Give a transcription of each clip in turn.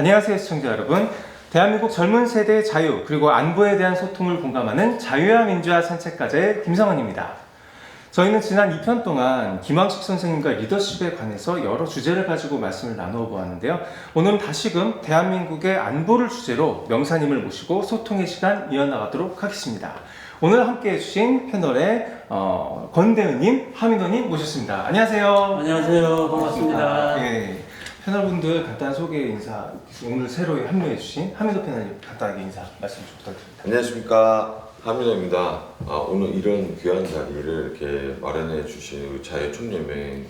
안녕하세요 시청자 여러분. 대한민국 젊은 세대의 자유 그리고 안보에 대한 소통을 공감하는 자유와 민주화 산책가제 김성원입니다. 저희는 지난 2편 동안 김황식 선생님과 리더십에 관해서 여러 주제를 가지고 말씀을 나누어 보았는데요. 오늘은 다시금 대한민국의 안보를 주제로 명사님을 모시고 소통의 시간 이어나가도록 하겠습니다. 오늘 함께 해주신 패널의 권대은님, 하민호님 모셨습니다. 안녕하세요. 안녕하세요. 반갑습니다. 예, 패널분들 간단한 소개 인사, 오늘 새로 합류해주신 하민호 패널님 간단하게 인사 말씀 좀 부탁드립니다. 안녕하십니까, 하민호입니다. 오늘 이런 귀한 자리를 이렇게 마련해 주신 자유 총연맹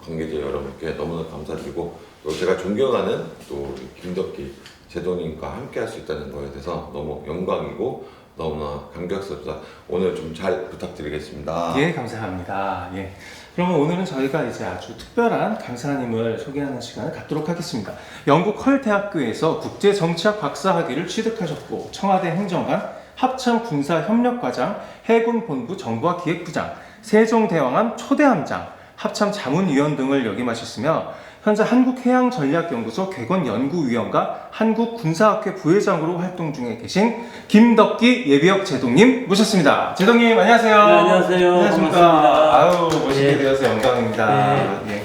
관계자 여러분께 너무나 감사드리고, 또 제가 존경하는 또 김덕기 제동님과 함께 할 수 있다는 거에 대해서 너무 영광이고 너무나 감격스럽다. 오늘 좀 잘 부탁드리겠습니다. 예, 감사합니다. 예. 그러면 오늘은 저희가 이제 아주 특별한 강사님을 소개하는 시간을 갖도록 하겠습니다. 영국 헐 대학교에서 국제정치학 박사학위를 취득하셨고, 청와대 행정관, 합참군사협력과장, 해군본부 정보화 기획부장, 세종대왕함 초대함장, 합참자문위원 등을 역임하셨으며 현재 한국해양전략연구소 객원연구위원과 한국군사학회 부회장으로 활동 중에 계신 김덕기 예비역 제동님 모셨습니다. 제동님 안녕하세요. 네, 안녕하세요. 안녕하십니까. 반갑습니다. 아우 모시게 네. 되어서 영광입니다. 예.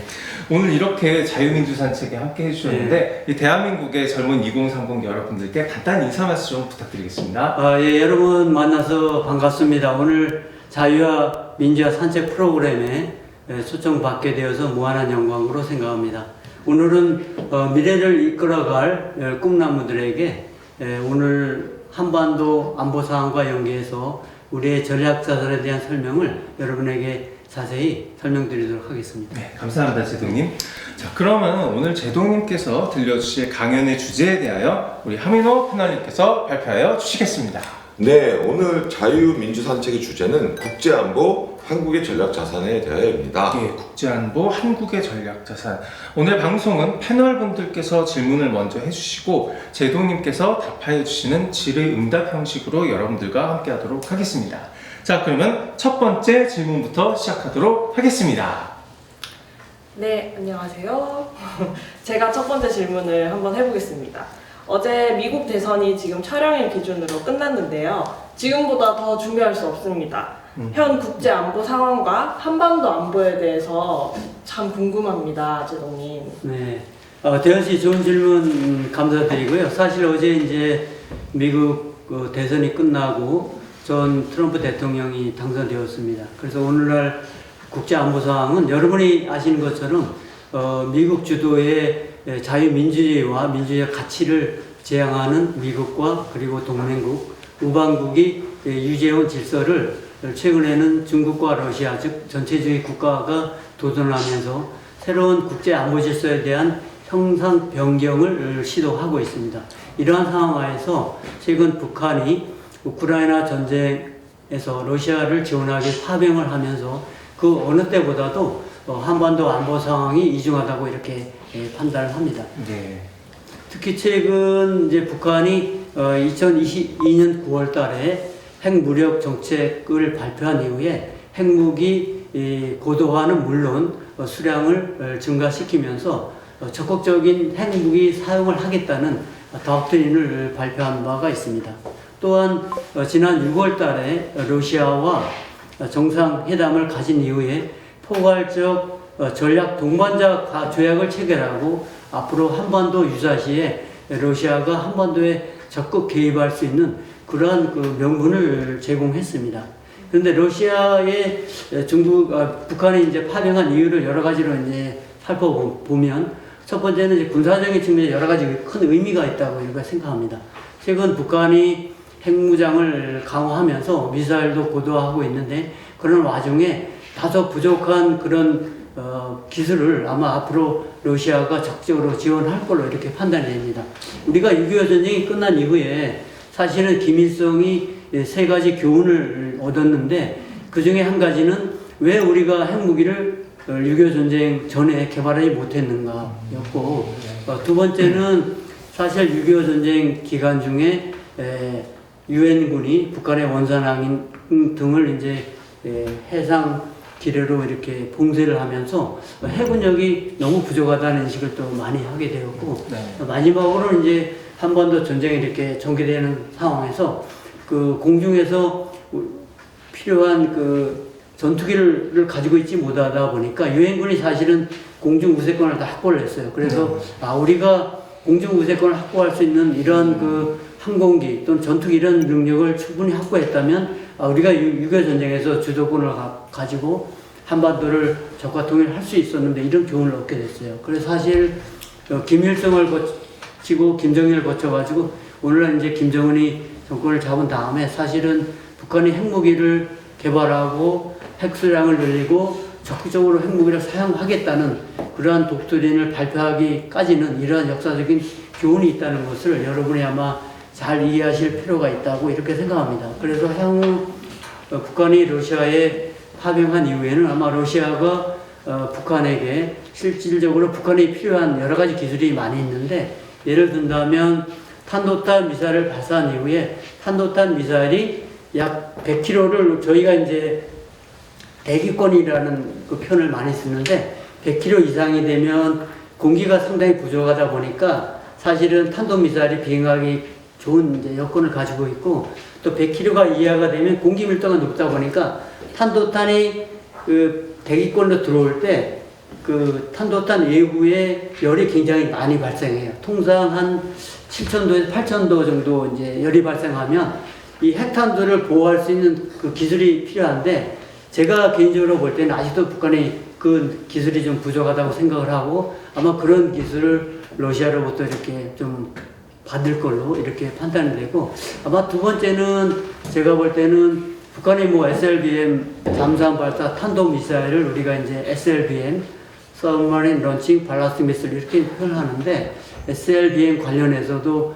오늘 이렇게 자유민주 산책에 함께 해주셨는데 이 대한민국의 젊은 2030 여러분들께 간단히 인사 말씀 좀 부탁드리겠습니다. 예, 여러분 만나서 반갑습니다. 오늘 자유와 민주화 산책 프로그램에 초청받게 되어서 무한한 영광으로 생각합니다. 오늘은 미래를 이끌어갈 꿈나무들에게 오늘 한반도 안보 사항과 연계해서 우리의 전략자산에 대한 설명을 여러분에게 자세히 설명드리도록 하겠습니다. 네, 감사합니다, 제동님. 자, 그러면 오늘 제동님께서 들려주실 강연의 주제에 대하여 우리 하민호 패널님께서 발표하여 주시겠습니다. 네, 오늘 자유민주산책의 주제는 국제안보, 한국의 전략자산에 대하여입니다. 예, 국제안보, 한국의 전략자산. 오늘 방송은 패널분들께서 질문을 먼저 해주시고 제동님께서 답하여 주시는 질의응답 형식으로 여러분들과 함께하도록 하겠습니다. 자, 그러면 첫 번째 질문부터 시작하도록 하겠습니다. 네, 안녕하세요. 제가 첫 번째 질문을 한번 해보겠습니다. 어제 미국 대선이 지금 촬영일 기준으로 끝났는데요. 지금보다 더 중요할 수 없습니다. 현 국제 안보 상황과 한반도 안보에 대해서 참 궁금합니다, 제동님. 네, 대현 씨 좋은 질문 감사드리고요. 사실 어제 이제 미국 대선이 끝나고 전 트럼프 대통령이 당선되었습니다. 그래서 오늘날 국제 안보 상황은 여러분이 아시는 것처럼 미국 주도의 자유민주주의와 민주주의 가치를 지향하는 미국과 그리고 동맹국, 우방국이 유지해온 질서를 최근에는 중국과 러시아, 즉 전체주의 국가가 도전하면서 새로운 국제 안보 질서에 대한 형상 변경을 시도하고 있습니다. 이러한 상황 하에서 최근 북한이 우크라이나 전쟁에서 러시아를 지원하기 파병을 하면서 그 어느 때보다도 한반도 안보 상황이 이중하다고 이렇게 판단을 합니다. 네. 특히 최근 이제 북한이 2022년 9월 달에 핵무력 정책을 발표한 이후에 핵무기 고도화는 물론 수량을 증가시키면서 적극적인 핵무기 사용을 하겠다는 덕트린을 발표한 바가 있습니다. 또한 지난 6월 달에 러시아와 정상회담을 가진 이후에 포괄적 전략 동반자 조약을 체결하고 앞으로 한반도 유사시에 러시아가 한반도에 적극 개입할 수 있는 그러한 그 명분을 제공했습니다. 그런데 러시아의 북한이 이제 파병한 이유를 여러 가지로 이제 살펴보면 첫 번째는 이제 군사적인 측면에 여러 가지 큰 의미가 있다고 이렇게 생각합니다. 최근 북한이 핵무장을 강화하면서 미사일도 고도화하고 있는데 그런 와중에 다소 부족한 그런 기술을 아마 앞으로 러시아가 적극적으로 지원할 걸로 이렇게 판단이 됩니다. 우리가 6.25 전쟁이 끝난 이후에 사실은 김일성이 세 가지 교훈을 얻었는데 그 중에 한 가지는 왜 우리가 핵무기를 6.25 전쟁 전에 개발하지 못했는가 였고, 두 번째는 사실 6.25 전쟁 기간 중에 유엔군이 북한의 원산항인 등을 이제 해상 기뢰로 이렇게 봉쇄를 하면서 해군력이 너무 부족하다는 인식을 또 많이 하게 되었고 네. 마지막으로 이제 한반도 전쟁이 이렇게 전개되는 상황에서 그 공중에서 필요한 그 전투기를 가지고 있지 못하다 보니까 유엔군이 사실은 공중 우세권을 다 확보를 했어요. 그래서 우리가 공중 우세권을 확보할 수 있는 이런 그 항공기 또는 전투기 이런 능력을 충분히 확보했다면 우리가 6.25 전쟁에서 주도권을 가지고 한반도를 적과 통일할 수 있었는데 이런 교훈을 얻게 됐어요. 그래서 사실 김일성을 거치고 김정일을 거쳐가지고 오늘날 이제 김정은이 정권을 잡은 다음에 사실은 북한이 핵무기를 개발하고 핵수량을 늘리고 적극적으로 핵무기를 사용하겠다는 그러한 독트린을 발표하기까지는 이러한 역사적인 교훈이 있다는 것을 여러분이 아마 잘 이해하실 필요가 있다고 이렇게 생각합니다. 그래서 향후 북한이 러시아에 파병한 이후에는 아마 러시아가 북한에게 실질적으로 북한에 필요한 여러 가지 기술이 많이 있는데 예를 든다면 탄도탄 미사일을 발사한 이후에 탄도탄 미사일이 약 100km를 저희가 이제 대기권이라는 그 표현을 많이 쓰는데 100km 이상이 되면 공기가 상당히 부족하다 보니까 사실은 탄도미사일이 비행하기 좋은 이제 여건을 가지고 있고 또 100km가 이하가 되면 공기 밀도가 높다 보니까 탄도탄이 그 대기권으로 들어올 때 그 탄도탄 외부에 열이 굉장히 많이 발생해요. 통상 한 7,000도에서 8,000도 정도 이제 열이 발생하면 이 핵탄두를 보호할 수 있는 그 기술이 필요한데 제가 개인적으로 볼 때는 아직도 북한이 그 기술이 좀 부족하다고 생각을 하고 아마 그런 기술을 러시아로부터 이렇게 좀 받을 걸로 이렇게 판단이 되고 아마 두 번째는 제가 볼 때는 북한이 뭐 SLBM 잠수함 발사 탄도 미사일을 우리가 이제 SLBM Submarine Launching Ballistic Missile 이렇게 표현하는데 SLBM 관련해서도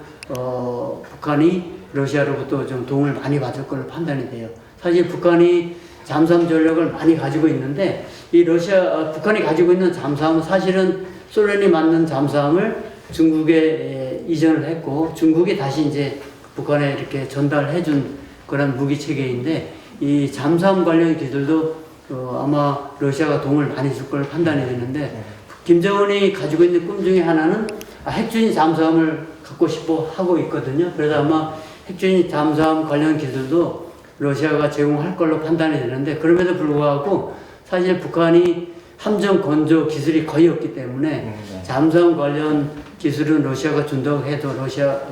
북한이 러시아로부터 좀 도움을 많이 받을 걸로 판단이 돼요. 사실 북한이 잠수함 전력을 많이 가지고 있는데 이 북한이 가지고 있는 잠수함은 사실은 소련이 만든 잠수함을 중국에 이전을 했고 중국이 다시 이제 북한에 이렇게 전달해 준 그런 무기 체계인데 이 잠수함 관련 기술도 아마 러시아가 도움을 많이 줄 걸 판단이 되는데 김정은이 가지고 있는 꿈 중에 하나는 핵주인 잠수함을 갖고 싶어 하고 있거든요. 그래서 아마 핵주인 잠수함 관련 기술도 러시아가 제공할 걸로 판단이 되는데 그럼에도 불구하고 사실 북한이 함정 건조 기술이 거의 없기 때문에 잠수함 관련 기술은 러시아가 준다고 해도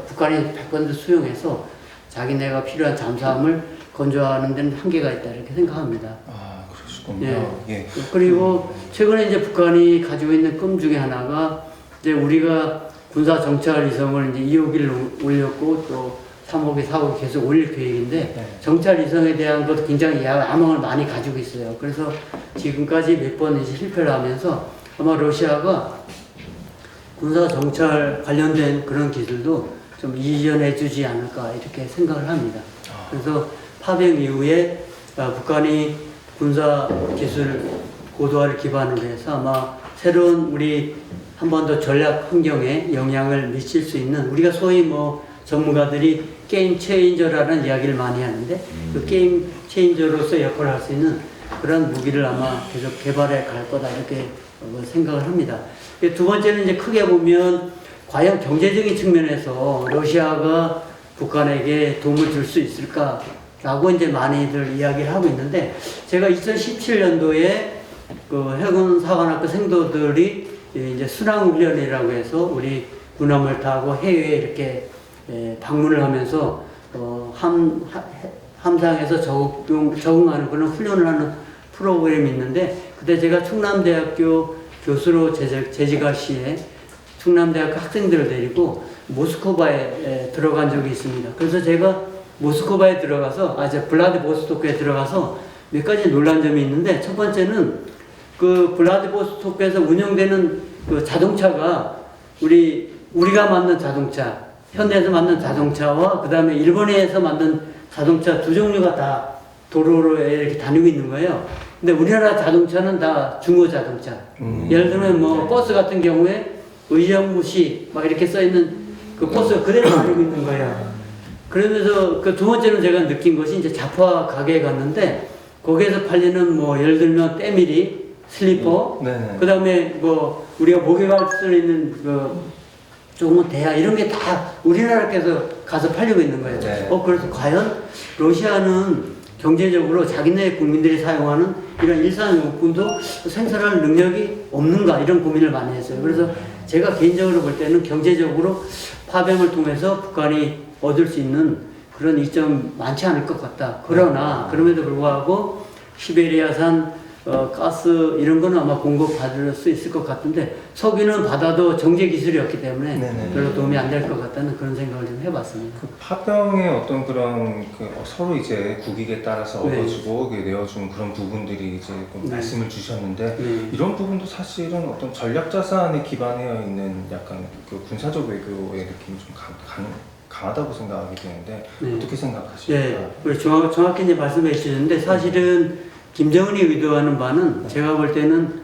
북한이 100% 수용해서 자기네가 필요한 잠수함을 건조하는 데는 한계가 있다 이렇게 생각합니다. 아, 그러시군요. 예. 예. 그리고 최근에 이제 북한이 가지고 있는 꿈 중에 하나가 이제 우리가 군사 정찰 위성을 이제 2호기를 올렸고 또 3호기, 4호기 계속 올릴 계획인데 네. 정찰 위성에 대한 것도 굉장히 야망을 많이 가지고 있어요. 그래서 지금까지 몇 번 이제 실패를 하면서 아마 러시아가 군사 정찰 관련된 그런 기술도 좀 이전해 주지 않을까 이렇게 생각을 합니다. 그래서 파병 이후에 북한이 군사 기술 고도화를 기반으로 해서 아마 새로운 우리 한반도 전략 환경에 영향을 미칠 수 있는 우리가 소위 뭐 전문가들이 게임 체인저라는 이야기를 많이 하는데 그 게임 체인저로서 역할을 할 수 있는 그런 무기를 아마 계속 개발해 갈 거다 이렇게 생각을 합니다. 두 번째는 이제 크게 보면 과연 경제적인 측면에서 러시아가 북한에게 도움을 줄 수 있을까라고 이제 많이들 이야기를 하고 있는데 제가 2017년도에 그 해군 사관학교 생도들이 이제 순항훈련이라고 해서 우리 군함을 타고 해외에 이렇게 방문을 하면서 함상에서 적응하는 그런 훈련을 하는 프로그램이 있는데 그때 제가 충남대학교 교수로 재직할 시에 충남대학교 학생들을 데리고 모스크바에 들어간 적이 있습니다. 그래서 제가 모스크바에 들어가서 블라디보스토크에 들어가서 몇 가지 놀란 점이 있는데 첫 번째는 그 블라디보스토크에서 운영되는 그 자동차가 우리가 만든 자동차, 현대에서 만든 자동차와 그 다음에 일본에서 만든 자동차 두 종류가 다 도로로 이렇게 다니고 있는 거예요. 근데 우리나라 자동차는 다 중고 자동차. 예를 들면 뭐 버스 같은 경우에 의정부시 막 이렇게 써 있는 그 버스가 그대로 다니고 있는 거예요. 그러면서 그 두 번째로 제가 느낀 것이 이제 자파 가게에 갔는데 거기에서 팔리는 뭐 예를 들면 때밀이, 슬리퍼, 네네. 그다음에 뭐 우리가 목에 갈 수 있는 그 조그만 대야 이런 게 다 우리나라께서 가서 팔리고 있는 거예요. 네. 그래서 과연 러시아는 경제적으로 자기네 국민들이 사용하는 이런 일산용품도 생산할 능력이 없는가 이런 고민을 많이 했어요. 그래서 제가 개인적으로 볼 때는 경제적으로 파병을 통해서 북한이 얻을 수 있는 그런 이점 많지 않을 것 같다. 그러나 그럼에도 불구하고 시베리아산 가스 이런 거는 아마 공급받을 수 있을 것 같은데 석유는 받아도 정제 기술이 없기 때문에 네네. 별로 도움이 안 될 것 같다는 그런 생각을 좀 해봤습니다. 그 파병의 어떤 그런 서로 이제 국익에 따라서 네. 얻어주고 내어준 그런 부분들이 이제 좀 네. 말씀을 주셨는데 네. 이런 부분도 사실은 어떤 전략 자산에 기반되어 있는 약간 그 군사적 외교의 느낌이 좀 강하다고 생각하게 되는데 네. 어떻게 생각하십니까? 네, 우리 정확히 이제 말씀해 주셨는데 사실은 김정은이 의도하는 바는 제가 볼 때는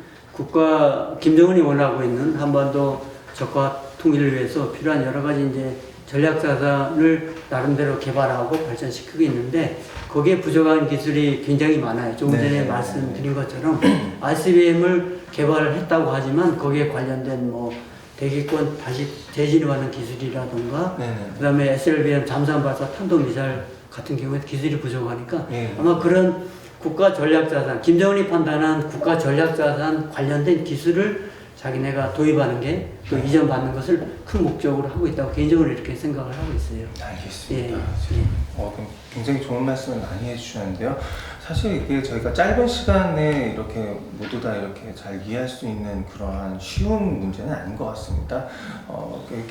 김정은이 원하고 있는 한반도 적화 통일을 위해서 필요한 여러 가지 이제 전략 자산을 나름대로 개발하고 발전시키고 있는데 거기에 부족한 기술이 굉장히 많아요. 조금 전에 네. 말씀드린 것처럼 ICBM을 개발을 했다고 하지만 거기에 관련된 뭐 대기권 다시 재진입하는 기술이라던가 네네. 그다음에 SLBM 잠수함 발사 탄도 미사일 같은 경우에 기술이 부족하니까 네. 아마 그런 국가 전략 자산, 김정은이 판단한 국가 전략 자산 관련된 기술을 자기네가 도입하는 게 또 이전받는 것을 큰 목적으로 하고 있다고 개인적으로 이렇게 생각을 하고 있어요. 알겠습니다. 예. 그럼 굉장히 좋은 말씀을 많이 해주셨는데요. 사실 이게 저희가 짧은 시간에 이렇게 모두 다 이렇게 잘 이해할 수 있는 그러한 쉬운 문제는 아닌 것 같습니다.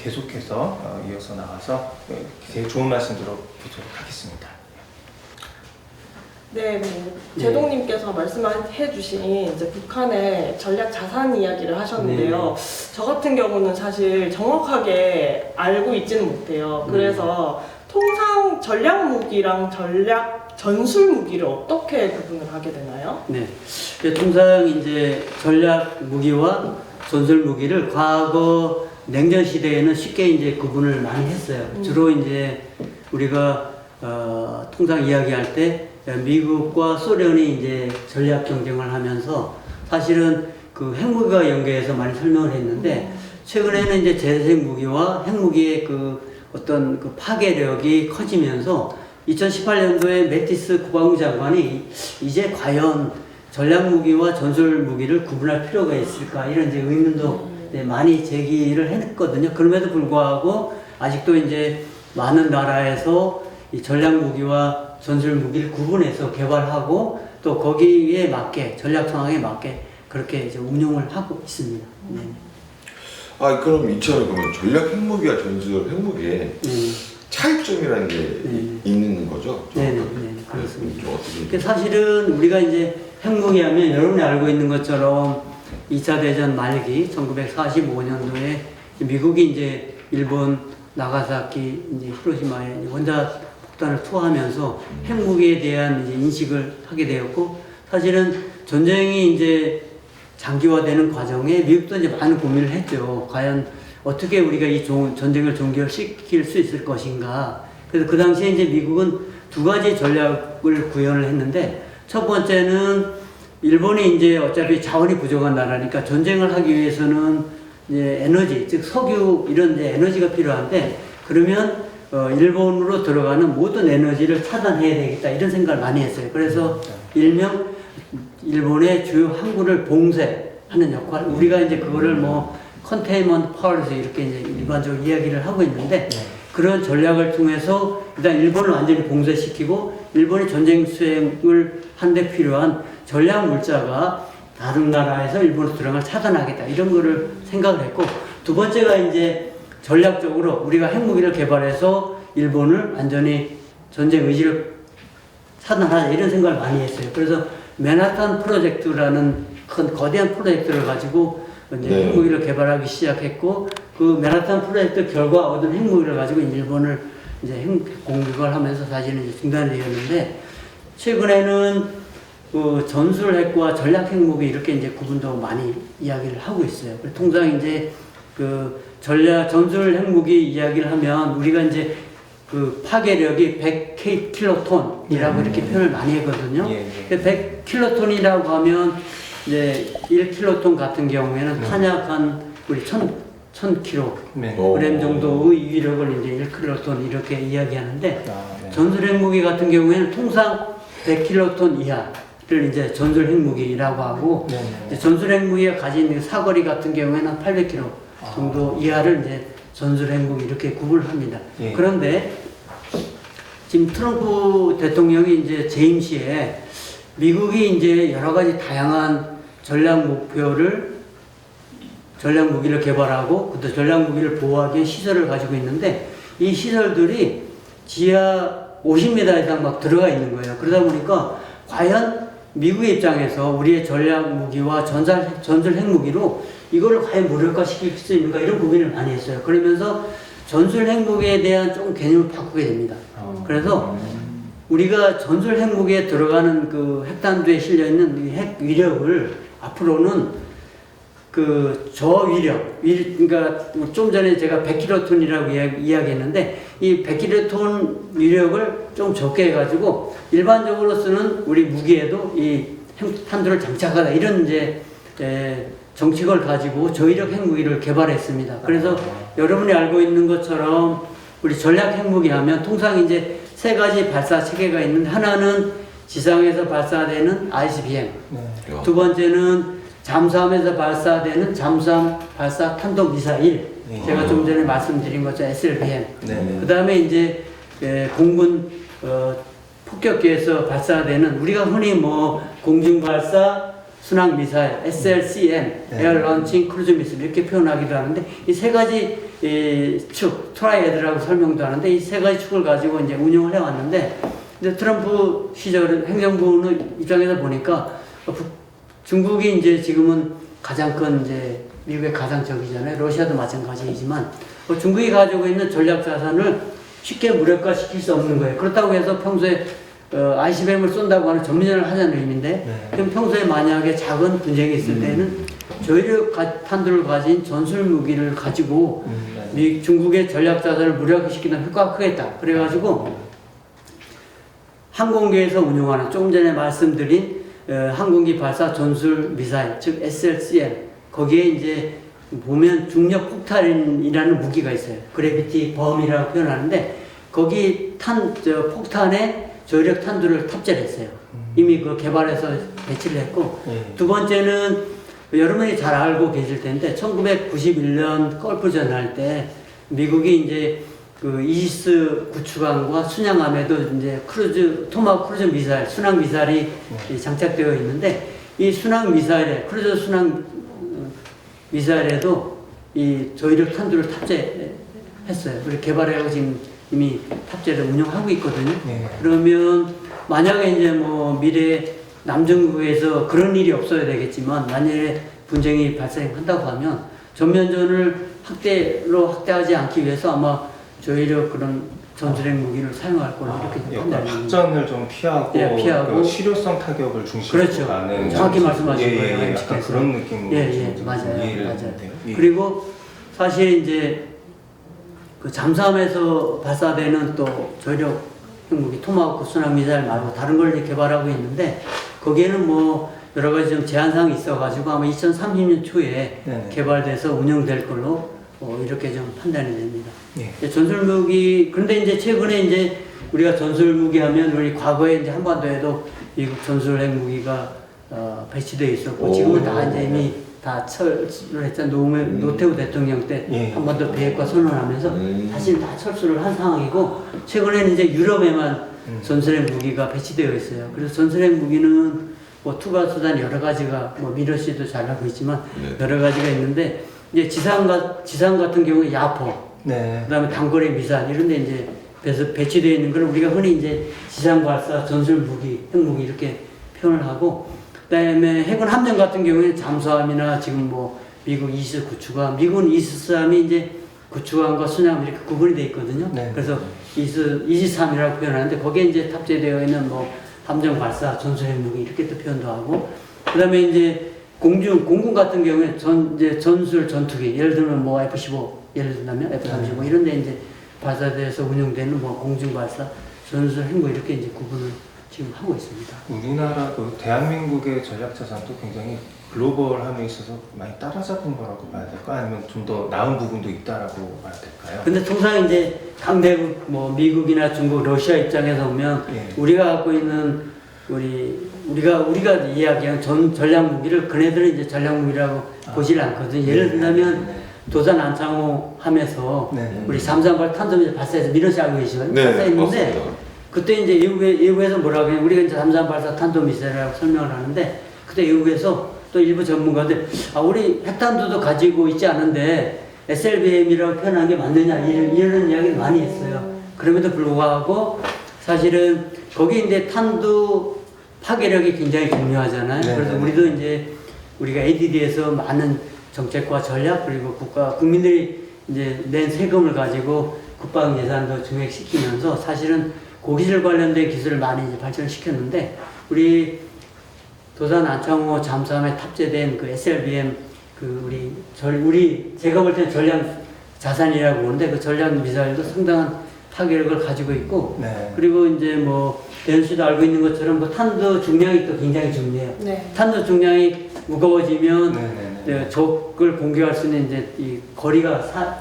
계속해서 이어서 나가서 되게 좋은 말씀 들어보도록 하겠습니다. 네, 제동님께서 말씀해주신 이제 북한의 전략 자산 이야기를 하셨는데요. 저 같은 경우는 사실 정확하게 알고 있지는 못해요. 그래서 통상 전략 무기랑 전술 무기를 어떻게 구분을 하게 되나요? 네. 통상 이제 전략 무기와 전술 무기를 과거 냉전 시대에는 쉽게 이제 구분을 많이 했어요. 주로 이제 우리가 통상 이야기할 때 미국과 소련이 이제 전략 경쟁을 하면서 사실은 그 핵무기와 연계해서 많이 설명을 했는데 최근에는 이제 재생 무기와 핵무기의 그 어떤 그 파괴력이 커지면서 2018년도에 매티스 국방부 장관이 이제 과연 전략 무기와 전술 무기를 구분할 필요가 있을까 이런 이제 의문도 많이 제기를 했거든요. 그럼에도 불구하고 아직도 이제 많은 나라에서 이 전략 무기와 전술 무기를 구분해서 개발하고 또 거기에 맞게 전략 상황에 맞게 그렇게 이제 운용을 하고 있습니다. 네. 그럼 이처럼 그러면 전략 핵무기와 전술 핵무기에 차이점이라는 게 있는 거죠? 네네, 그렇습니다. 어떻게? 사실은 우리가 이제 핵무기 하면 여러분이 알고 있는 것처럼 2차 대전 말기 1945년도에 미국이 이제 일본 나가사키 이제 히로시마에 원자 폭탄을 투하하면서 핵무기에 대한 이제 인식을 하게 되었고 사실은 전쟁이 이제 장기화되는 과정에 미국도 이제 많은 고민을 했죠. 과연 어떻게 우리가 이 전쟁을 종결시킬 수 있을 것인가. 그래서 그 당시에 이제 미국은 두 가지 전략을 구현을 했는데 첫 번째는 일본이 이제 어차피 자원이 부족한 나라니까 전쟁을 하기 위해서는 이제 에너지, 즉 석유 이런 이제 에너지가 필요한데 그러면 일본으로 들어가는 모든 에너지를 차단해야 되겠다 이런 생각을 많이 했어요. 그래서 일명 일본의 주요 항구를 봉쇄하는 역할, 우리가 이제 그거를 뭐 컨테인먼트 파워에서 이렇게 이제 일반적으로 이야기를 하고 있는데 그런 전략을 통해서 일단 일본을 완전히 봉쇄시키고 일본이 전쟁 수행을 한데 필요한 전략 물자가 다른 나라에서 일본으로 들어갈 차단하겠다 이런 거를 생각을 했고 두 번째가 이제 전략적으로 우리가 핵무기를 개발해서 일본을 완전히 전쟁 의지를 차단하자 이런 생각을 많이 했어요. 그래서 맨하탄 프로젝트라는 큰 거대한 프로젝트를 가지고 이제 핵무기를 개발하기 시작했고 그 맨하탄 프로젝트 결과 얻은 핵무기를 가지고 일본을 이제 핵 공격을 하면서 사실은 이제 중단되었는데 최근에는 그 전술 핵과 전략 핵무기 이렇게 이제 구분도 많이 이야기를 하고 있어요. 통상 이제 그 전술 핵무기 이야기를 하면 우리가 이제 그 파괴력이 100킬로톤이라고 이렇게 표현을 많이 했거든요. 예, 예. 100킬로톤이라고 하면 이제 1킬로톤 같은 경우에는 탄약한 우리 1000kg 네. 오. 정도의 위력을 이제 1킬로톤 이렇게 이야기하는데 아, 네. 전술 핵무기 같은 경우에는 통상 100킬로톤 이하를 이제 전술 핵무기라고 하고 네, 이제 네. 전술 핵무기가 가진 사거리 같은 경우에는 800km 정도 이하를 이제 전술 핵무기 이렇게 구분을 합니다. 예. 그런데 지금 트럼프 대통령이 이제 재임 시에 미국이 이제 여러 가지 다양한 전략 무기를 개발하고 또 전략 무기를 보호하기 위해 시설을 가지고 있는데 이 시설들이 지하 50m 이상 막 들어가 있는 거예요. 그러다 보니까 과연 미국의 입장에서 우리의 전략 무기와 전술 핵무기로 이거를 과연 무력화시킬 수 있는가 이런 고민을 많이 했어요. 그러면서 전술 핵무기에 대한 좀 개념을 바꾸게 됩니다. 그래서 우리가 전술 핵무기에 들어가는 그 핵탄두에 실려 있는 이 핵 위력을 앞으로는 그 저위력, 그러니까 좀 전에 제가 100킬로톤이라고 이야기했는데 이 100킬로톤 위력을 좀 적게 해가지고 일반적으로 쓰는 우리 무기에도 이 핵탄두를 장착하다 이런 이제 정책을 가지고 저위력 핵무기를 개발했습니다. 그래서 여러분이 알고 있는 것처럼 우리 전략 핵무기 하면 통상 이제 세 가지 발사 체계가 있는데 하나는 지상에서 발사되는 ICBM, 네. 두 번째는 잠수함에서 발사되는 잠수함 발사 탄도 미사일, 네. 제가 좀 전에 말씀드린 것처럼 SLBM. 네. 그 다음에 이제 공군 폭격기에서 발사되는 우리가 흔히 뭐 공중 발사 순항 미사일, SLCM, 에어 런칭 크루즈 미사일 이렇게 표현하기도 하는데 이 세 가지 축, 트라이애드라고 설명도 하는데 이 세 가지 축을 가지고 이제 운영을 해왔는데 이제 트럼프 시절 행정부 입장에서 보니까 중국이 이제 지금은 가장 큰 이제 미국의 가장 적이잖아요. 러시아도 마찬가지이지만 중국이 가지고 있는 전략 자산을 쉽게 무력화시킬 수 없는 거예요. 그렇다고 해서 평소에 ICBM을 쏜다고 하는 전면전을 하자는 의미인데 네. 그럼 평소에 만약에 작은 분쟁이 있을 때는 저희력 탄두를 가진 전술 무기를 가지고 중국의 전략 자산을 무력화시키는 효과가 크겠다. 그래가지고 항공기에서 운용하는 조금 전에 말씀드린 항공기 발사 전술 미사일 즉 SLCM 거기에 이제 보면 중력 폭탄이라는 무기가 있어요. 그래비티 범이라고 표현하는데 거기 폭탄에 저력 탄두를 탑재를 했어요. 이미 그 개발해서 배치를 했고 두 번째는 여러분이 잘 알고 계실 텐데 1991년 걸프전 할 때 미국이 이제 그 이지스 구축함과 순양함에도 이제 토마호크 크루즈 미사일, 순항 미사일이 장착되어 있는데 이 순항 미사일에 크루즈 순항 미사일에도 이 저위력 탄두를 탑재했어요. 그리고 개발해서 지금 이미 탑재를 운영하고 있거든요. 네. 그러면 만약에 이제 뭐 미래에 남중국에서 그런 일이 없어야 되겠지만 만약에 분쟁이 발생한다고 하면 전면전을 확대하지 않기 위해서 아마 저희력 그런 전술핵 무기를 사용할 걸로 이렇게 판단합니다. 확전을 좀 피하고, 예, 피하고. 그 실효성 타격을 중심으로 그렇죠. 가는 정확히 말씀하신 거예요. 약간 MC께서. 그런 느낌으로 좀 맞아요. 이해를 맞아요. 했는데요. 예. 그리고 사실 이제 그 잠수함에서 발사되는 또 저력 핵무기 토마호크 순항 미사일 말고 다른 걸 이제 개발하고 있는데 거기에는 뭐 여러 가지 좀 제한사항이 있어가지고 아마 2030년 초에 네네. 개발돼서 운영될 걸로 이렇게 좀 판단이 됩니다. 예. 전술무기 그런데 이제 최근에 이제 우리가 전술무기 하면 우리 과거에 이제 한반도에도 미국 전술핵 무기가 배치되어 있었고 지금은 다 이제 이미 다 철수를 했잖아요. 노태우 대통령 때 예. 한반도 비핵화 선언하면서 사실 다 철수를 한 상황이고 최근에는 이제 유럽에만 전술핵 무기가 배치되어 있어요. 그래서 전술핵 무기는 뭐 투과 수단 여러 가지가 뭐 민호 씨도 잘 알고 있지만 여러 가지가 있는데 이제 지상 같은 경우에 야포, 네. 그다음에 단거리 미사일 이런 데 이제 배치되어 있는 걸 우리가 흔히 이제 지상 발사 전술 무기, 핵무기 이렇게 표현을 하고 그다음에 해군 함정 같은 경우에는 잠수함이나 지금 뭐 미국 이지스 구축함, 미군 이지스함이 이제 구축함과 순양함 이렇게 구분이 되어 있거든요. 네. 그래서 이지스함이라고 표현하는데 거기에 이제 탑재되어 있는 뭐 함정 발사 전술 핵무기 이렇게 또 표현도 하고 그다음에 이제 공군 같은 경우에 이제 전술 전투기 예를 들면 뭐 F-15 예를 들면 F-35 이런 데 이제 발사대에서 운영되는 뭐 공중 발사, 전술 핵무 이렇게 이제 구분을 지금 하고 있습니다. 우리나라 그 대한민국의 전략 자산도 굉장히 글로벌함에 있어서 많이 따라잡은 거라고 봐야 될까? 아니면 좀 더 나은 부분도 있다라고 봐야 될까요? 근데 통상 이제 강대국 뭐 미국이나 중국, 러시아 입장에서 보면 예. 우리가 갖고 있는 우리가 이야기한 전략 무기를 그네들은 이제 전략 무기라고 보질 않거든요. 예를 들면 도산 안창호 하면서 네. 우리 잠수함발 탄도미사일 발사해서 밀어시 알고 계시죠? 네, 발사했는데 맞습니다. 그때 이제 외국에서 뭐라고 해요? 우리가 이제 잠수함 발사 탄도미사일이라고 설명을 하는데 그때 외국에서 또 일부 전문가들 우리 핵탄두도 가지고 있지 않은데 SLBM이라고 표현한 게 맞느냐 이런 이야기를 많이 했어요. 그럼에도 불구하고 사실은 거기 이제 탄두 파괴력이 굉장히 중요하잖아요. 네, 그래서 네, 네. 우리도 이제 우리가 ADD에서 많은 정책과 전략 그리고 국민들이 이제 낸 세금을 가지고 국방 예산도 증액시키면서 사실은 고기질 관련된 기술을 많이 이제 발전시켰는데 우리 도산 안창호 잠수함에 탑재된 그 SLBM 우리 제가 볼 때는 전략 자산이라고 보는데 그 전략 미사일도 상당한 파괴력을 가지고 있고 네. 그리고 이제 뭐 대현 씨도 알고 있는 것처럼 그 탄두 중량이 또 굉장히 중요해요. 네. 탄두 중량이 무거워지면 네네네. 적을 공격할 수 있는 이제 이 거리가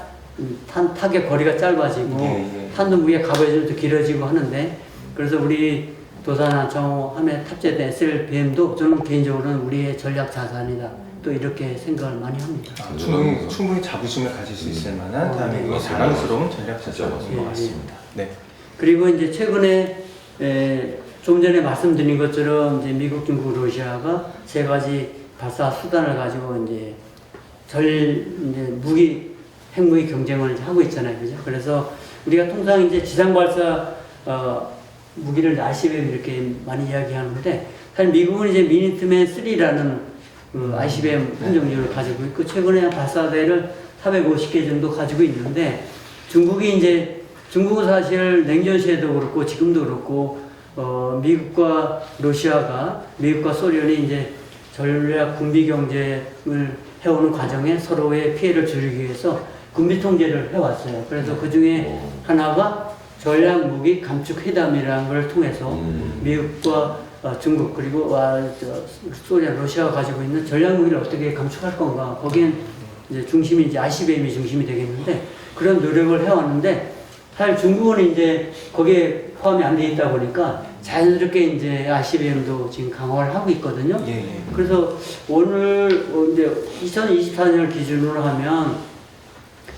타격 거리가 짧아지고 예, 예. 탄두 무기의 갑오에 좀 길어지고 하는데 그래서 우리 도산 안창호 함에 탑재된 SLBM도 저는 개인적으로는 우리의 전략 자산이다. 또 이렇게 생각을 많이 합니다. 충분히 자부심을 가질 수 있을 만한 대한민국의 맞습니다. 자랑스러운 전략 자산인 것 예, 예. 같습니다. 네. 그리고 이제 최근에 좀 전에 말씀드린 것처럼 이제 미국, 중국, 러시아가 세 가지 발사 수단을 가지고 이제 무기 핵무기 경쟁을 이제 하고 있잖아요, 그죠? 그래서 우리가 통상 이제 지상 발사 무기를 ICBM 이렇게 많이 이야기하는데 사실 미국은 이제 미니트맨 3라는 그 ICBM 한 종류를 가지고 있고 최근에 발사대를 450개 정도 가지고 있는데 중국은 사실 냉전 시에도 그렇고 지금도 그렇고 미국과 소련이 이제 전략 군비 경쟁을 해오는 과정에 서로의 피해를 줄이기 위해서 군비 통제를 해왔어요. 그래서 그 중에 하나가 전략 무기 감축 회담이라는 걸 통해서 미국과 중국 그리고 소련, 러시아가 가지고 있는 전략 무기를 어떻게 감축할 건가 거기엔 이제 중심이 이제 ICBM이 중심이 되겠는데 그런 노력을 해왔는데 사실 중국은 이제 거기에 포함이 안 돼 있다 보니까 자연스럽게 이제 ICBM도 지금 강화를 하고 있거든요. 예, 예. 그래서 오늘 이제 2024년을 기준으로 하면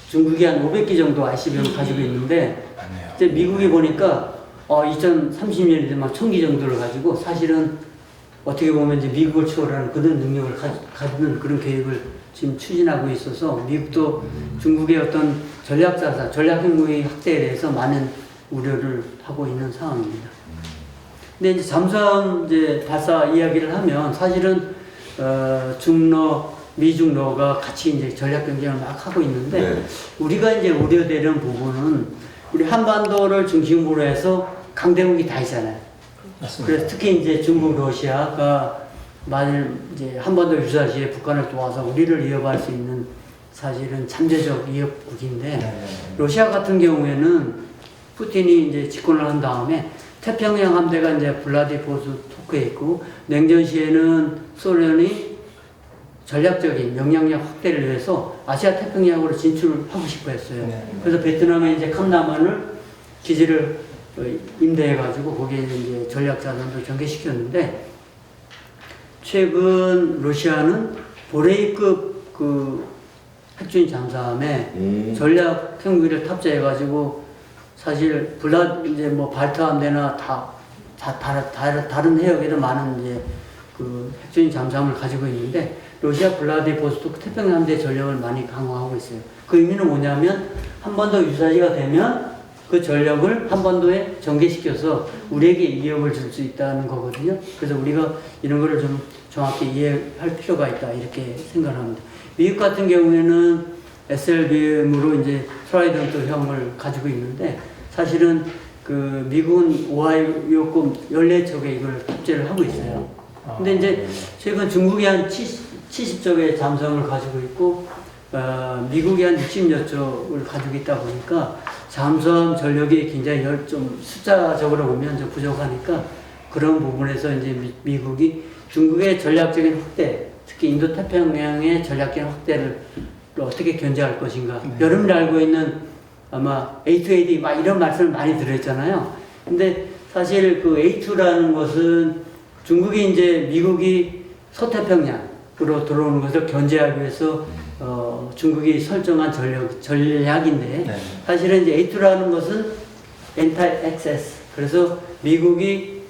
중국이 한 500개 정도 ICBM을 가지고 있는데 맞네요. 이제 미국이 보니까 2030년에 막 1000기 정도를 가지고 사실은 어떻게 보면 이제 미국을 추월하는 그런 능력을 갖는 그런 계획을 지금 추진하고 있어서 미국도 중국의 어떤 전략 핵무기 확대에 대해서 많은 우려를 하고 있는 상황입니다. 근데 이제 잠수함 발사 이야기를 하면 사실은 미중러가 같이 이제 전략 경쟁을 막 하고 있는데 네. 우리가 이제 우려되는 부분은 우리 한반도를 중심으로 해서 강대국이 다 있잖아요. 맞습니다. 그래서 특히 이제 중국, 러시아가 만일 이제 한반도 유사시에 북한을 도와서 우리를 위협할 수 있는 사실은 잠재적 위협국인데 네네네. 러시아 같은 경우에는 푸틴이 이제 집권을 한 다음에 태평양 함대가 이제 블라디보스토크에 있고 냉전 시에는 소련이 전략적인 영향력 확대를 위해서 아시아 태평양으로 진출을 하고 싶어 했어요. 네. 그래서 베트남에 이제 캄나만을 기지를 임대해가지고 거기에 이제 전략 자산도 전개시켰는데 최근 러시아는 보레이급 그 핵주인 잠수함에 전략 핵무기를 탑재해가지고 사실 이제 뭐 발타 함대나 다른 해역에도 많은 이제 그 핵주인 잠수함을 가지고 있는데 러시아 블라디보스토크 태평양 함대 전력을 많이 강화하고 있어요. 그 의미는 뭐냐면 한반도 유사시가 되면 그 전력을 한반도에 전개시켜서 우리에게 위협을 줄 수 있다는 거거든요. 그래서 우리가 이런 거를 좀 정확히 이해할 필요가 있다 이렇게 생각을 합니다. 미국 같은 경우에는 SLBM으로 이제 트라이던트형을 가지고 있는데 사실은 그 미국은 오하이오급 14척에 이걸 탑재를 하고 있어요. 근데 이제 최근 중국이 한 70척의 잠수함을 가지고 있고 미국이 한 60여 쪽을 가지고 있다 보니까 잠수함 전력이 굉장히 좀 숫자적으로 보면 좀 부족하니까 그런 부분에서 이제 미국이 중국의 전략적인 확대, 특히 인도 태평양의 전략적인 확대를 어떻게 견제할 것인가. 여러분이 알고 있는 아마 A2AD 막 이런 말씀을 많이 들었잖아요. 근데 사실 그 A2라는 것은 중국이 이제 미국이 서태평양으로 들어오는 것을 견제하기 위해서 중국이 설정한 전략인데 네. 사실은 이제 A2라는 것은 Anti-Access. 그래서 미국이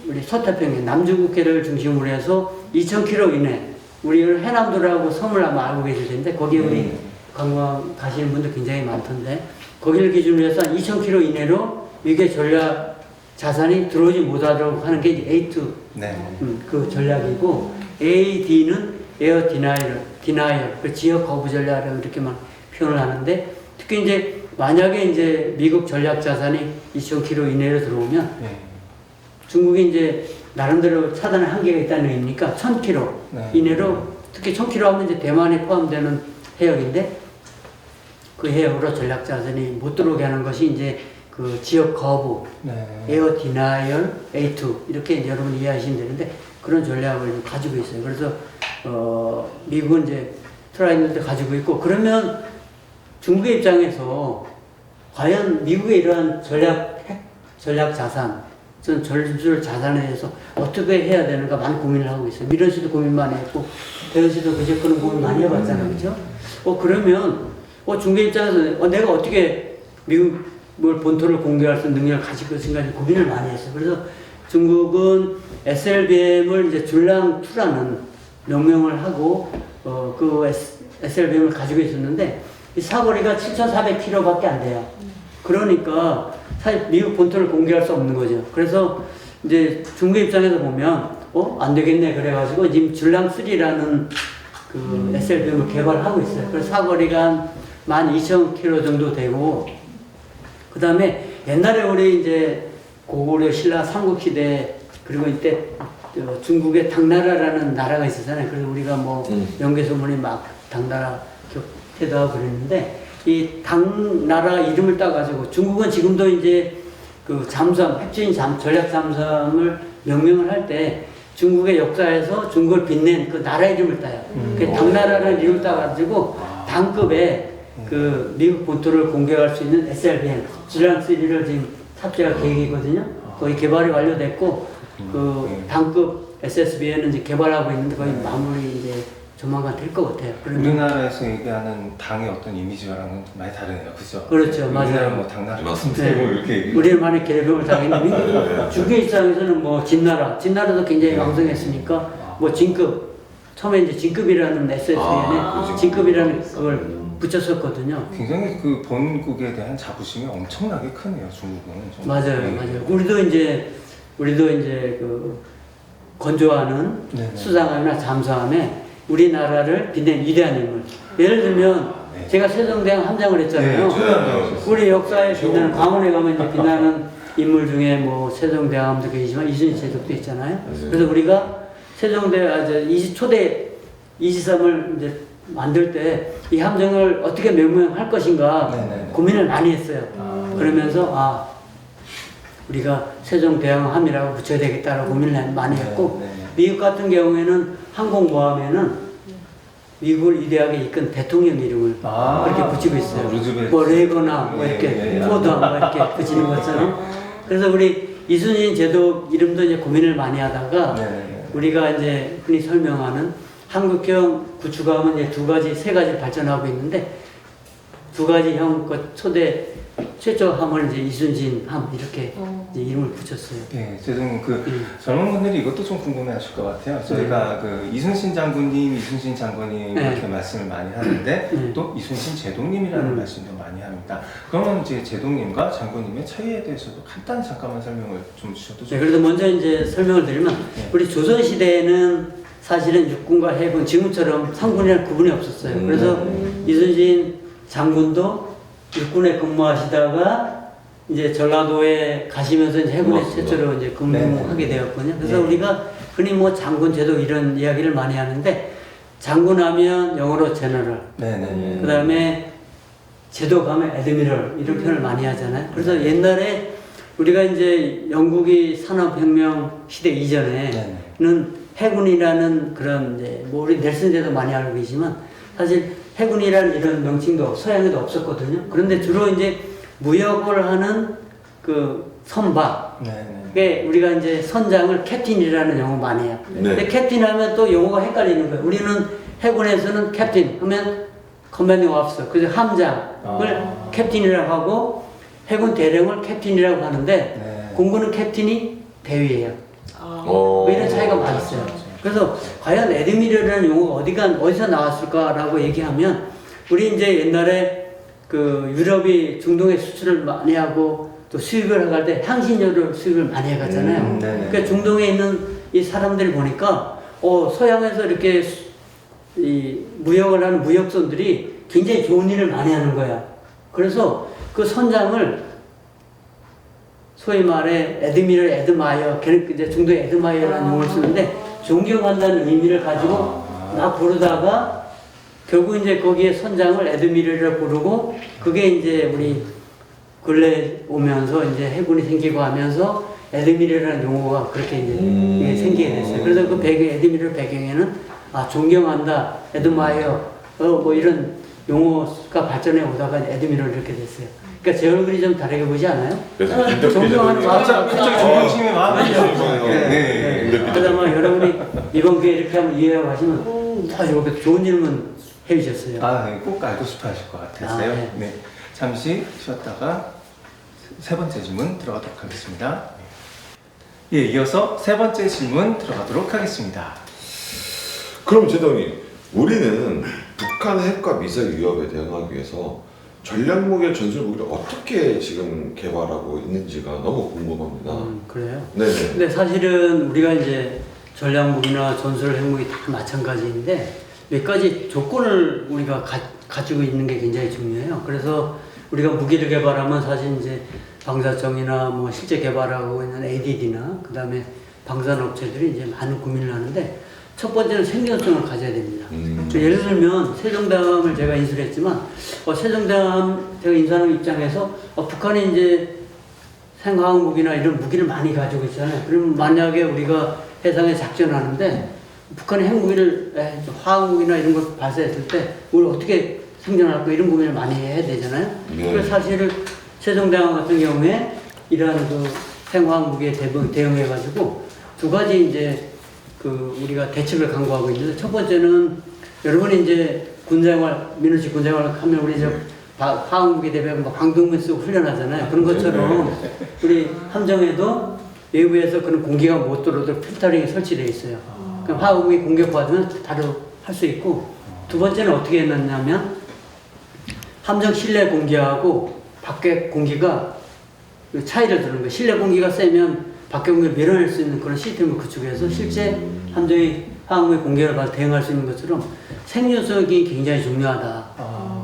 우리 서태평양 남중국해를 중심으로 해서 2,000km 이내 우리를 해남도라고 섬을 아마 알고 계실 텐데 거기에 우리 관광 가시는 분들 굉장히 많던데 거기를 기준으로 해서 한 2,000km 이내로 미국의 전략 자산이 들어오지 못하도록 하는 게 이제 A2 네. 그 전략이고 AD는 에어 디나이얼, 그 지역 거부 전략이라고 이렇게만 표현을 하는데 특히 이제 만약에 이제 미국 전략 자산이 2,000km 이내로 들어오면 네. 중국이 이제 나름대로 차단의 한계가 있다는 의미니까 1,000km 네. 이내로 특히 1,000km 하면 이제 대만에 포함되는 해역인데 그 해역으로 전략 자산이 못 들어오게 하는 것이 이제 그 지역 거부, 네. 에어 디나이얼, A2 이렇게 이제 여러분 이해하시면 되는데 그런 전략을 가지고 있어요. 그래서 미국은 이제 트라이널도 가지고 있고 그러면 중국의 입장에서 과연 미국의 이러한 전략 자산, 전술 자산에 대해서 어떻게 해야 되는가 많이 고민을 하고 있어요. 미런 씨도 고민 많이 했고 대현 씨도 그제 그런 고민 많이 해봤잖아요, 그렇죠? 그러면 중국의 입장에서 내가 어떻게 미국을 본토를 공격할 수 있는 능력을 가질 것인가 고민을 많이 했어요. 그래서 중국은 SLBM을 이제 줄랑2라는 명명을 하고 그 SLBM을 가지고 있었는데 이 사거리가 7,400km밖에 안 돼요. 그러니까 사실 미국 본토를 공격할 수 없는 거죠. 그래서 이제 중국 입장에서 보면 안 되겠네 그래가지고 지금 줄랑3라는 그 SLBM을 개발하고 있어요. 그래서 사거리가 한 12,000km 정도 되고 그 다음에 옛날에 우리 이제 고구려 신라 삼국시대 그리고 이때 중국의 당나라라는 나라가 있었잖아요. 그래서 우리가 뭐 명계소문이 막 당나라 태도하고 그랬는데 이 당나라 이름을 따가지고 중국은 지금도 이제 그 잠수함, 핵주인 전략 잠수함을 명명을 할 때 중국의 역사에서 중국을 빛낸 그 나라 이름을 따요. 그 당나라라는 이름을 따가지고 당급의 그 미국 본토를 공격할 수 있는 SLBM, 줄랑3를 지금 탑재할 계획이거든요. 거의 개발이 완료됐고 그 당급 SSBM은 이제 개발하고 있는데 거의 마무리 이제 조만간 될 것 같아요. 우리나라에서 얘기하는 당의 어떤 이미지와는 많이 다르네요, 그죠? 그렇죠, 맞아요. 우리나라 뭐 당나라 맞습니다. 뭐 이렇게 얘기. 우리는 많이 개별을 당했는데 중국의 입장에서는 뭐 진나라도 굉장히 왕성했으니까 뭐 진급 처음에 이제 진급이라는 SSBM에 진급이라는 그걸 붙였었거든요. 굉장히 그 본국에 대한 자부심이 엄청나게 크네요, 중국은. 정말. 맞아요, 네. 맞아요. 우리도 이제 그 건조하는 네네. 수상함이나 잠수함에 우리나라를 빛낸 위대한 인물. 예를 들면 네. 제가 세종대왕 함장을 했잖아요. 네, 최대한 우리 역사에 빛나는 광원에 가면 이제 빛나는 인물 중에 뭐 세종대왕도 계시지만 이순신 제독도 있잖아요. 그래서 우리가 초대 이지섬을 이제 만들 때 이 함정을 어떻게 명명할 것인가 네네네. 고민을 많이 했어요. 그러면서 우리가 세종대왕함이라고 붙여야 되겠다라고 고민을 많이 했고 네네. 미국 같은 경우에는 항공모함에는 미국을 위대하게 이끈 대통령 이름을 그렇게 붙이고 있어요. 루즈벨트. 뭐 레거나 뭐 이렇게 예, 예. 포드나 뭐 이렇게 붙이는 것처럼. 그래서 우리 이순신 제독 이름도 이제 고민을 많이 하다가 네네. 우리가 이제 흔히 설명하는 한국형 구축함은 이제 세 가지 발전하고 있는데 두 가지 형 최초 함을 이제 이순신함 이렇게 이제 이름을 붙였어요. 예, 죄송해요. 젊은 분들이 이것도 좀 궁금해하실 것 같아요. 저희가 그 이순신 장군님, 이순신 장군님 네. 이렇게 말씀을 많이 하는데 또 이순신 제독님이라는 말씀도 많이 합니다. 그러면 이제 제독님과 장군님의 차이에 대해서도 간단히 잠깐만 설명을 좀 주셔도 네, 그래도 먼저 이제 설명을 드리면 우리 조선 시대에는 사실은 육군과 해군 지금처럼 상군이라는 구분이 없었어요. 그래서 이순신 장군도 육군에 근무하시다가 이제 전라도에 가시면서 이제 해군에 최초로 이제 근무하게 되었거든요. 그래서 우리가 흔히 뭐 장군 제독 이런 이야기를 많이 하는데 장군하면 영어로 제너럴, 네네. 그 다음에 제독하면 애드미럴 이런 표현을 많이 하잖아요. 그래서 옛날에 우리가 이제 영국이 산업혁명 시대 이전에는 해군이라는 그런 이제 뭐 우리 넬슨제도 많이 알고 계시지만 사실 해군이라는 이런 명칭도 서양에도 없었거든요. 그런데 주로 이제 무역을 하는 그 선박, 네네. 그게 우리가 이제 선장을 캡틴이라는 영어 많이 해요. 네. 근데 캡틴 하면 또 용어가 헷갈리는 거예요. 우리는 해군에서는 캡틴 하면 커맨딩 오피서, 그래서 함장을 캡틴이라고 하고 해군 대령을 캡틴이라고 하는데 네. 공군은 캡틴이 대위예요. 아, 뭐 이런 차이가 많이 있어요. 그래서 과연 애드미럴이라는 용어가 어디서 나왔을까라고 얘기하면 우리 이제 옛날에 그 유럽이 중동에 수출을 많이 하고 또 수입을 할 때 향신료를 수입을 많이 해갔잖아요. 그러니까 중동에 있는 이 사람들 보니까 서양에서 이렇게 이 무역을 하는 무역선들이 굉장히 좋은 일을 많이 하는 거야. 그래서 그 선장을 소위 말해 애드미럴 에드마이어, 걔는 이제 중도에 에드마이어라는 용어를 쓰는데 존경한다는 의미를 가지고 막 부르다가 결국 이제 거기에 선장을 에드미럴이라고 부르고 그게 이제 우리 근래 오면서 이제 해군이 생기고 하면서 에드미럴이라는 용어가 그렇게 이제 이게 생기게 됐어요. 그래서 그 에드미럴 배경에는 존경한다, 에드마이어, 뭐 이런 용어가 발전해 오다가 에드미럴 이렇게 됐어요. 그러니까 제 얼굴이 좀 다르게 보이지 않아요? 그래서 김덕기 존경하는 대통령이 갑자기 존경심이 마음에 들어요. 네. 그러다 보면 여러분이 이번 기회에 이렇게 한번 이해하고 하시면 이렇게 좋은 질문 해주셨어요. 꼭 알고 싶어 하실 것 같았어요. 네. 네. 잠시 쉬었다가 세 번째 질문 들어가도록 하겠습니다. 예, 이어서 세 번째 질문 들어가도록 하겠습니다. 그럼 제동이 우리는 북한의 핵과 미사일 위협에 대응하기 위해서 전략무기, 전술무기를 어떻게 지금 개발하고 있는지가 너무 궁금합니다. 그래요? 네네. 근데 사실은 우리가 이제 전략무기나 전술 핵무기 다 마찬가지인데 몇 가지 조건을 우리가 가지고 있는 게 굉장히 중요해요. 그래서 우리가 무기를 개발하면 사실 이제 방사청이나 뭐 실제 개발하고 있는 ADD나 그 다음에 방산업체들이 이제 많은 고민을 하는데 첫 번째는 생존성을 가져야 됩니다. 예를 들면 세종대왕을 제가 인수를 했지만 세종대왕 제가 인수하는 입장에서 북한이 이제 생화학 무기나 이런 무기를 많이 가지고 있잖아요. 그러면 만약에 우리가 해상에 작전하는데 북한이 핵무기를 화학무기나 이런 걸 발사했을 때 우리 어떻게 생존할까 이런 고민을 많이 해야 되잖아요. 그래서 사실은 세종대왕 같은 경우에 이러한 그 생화학 무기에 대응해가지고 두 가지 이제 그 우리가 대책을 강구하고 있는데 첫 번째는 여러분이 이제 군생활 민원식 군생활 하면 우리 저 화학무기 대비하면 뭐 방독면 쓰고 훈련하잖아요. 그런 것처럼 우리 함정에도 외부에서 그런 공기가 못 들어오도록 필터링이 설치되어 있어요. 그럼 화학무기 공격받으면 바로 할 수 있고 두 번째는 어떻게 해놨냐면 함정 실내 공기하고 밖에 공기가 차이를 두는 거예요. 실내 공기가 세면 밖에 공기를 밀어낼 수 있는 그런 시스템을 구축해서 실제 함정이 화학무기 공격을 받아 대응할 수 있는 것처럼 생존성이 굉장히 중요하다.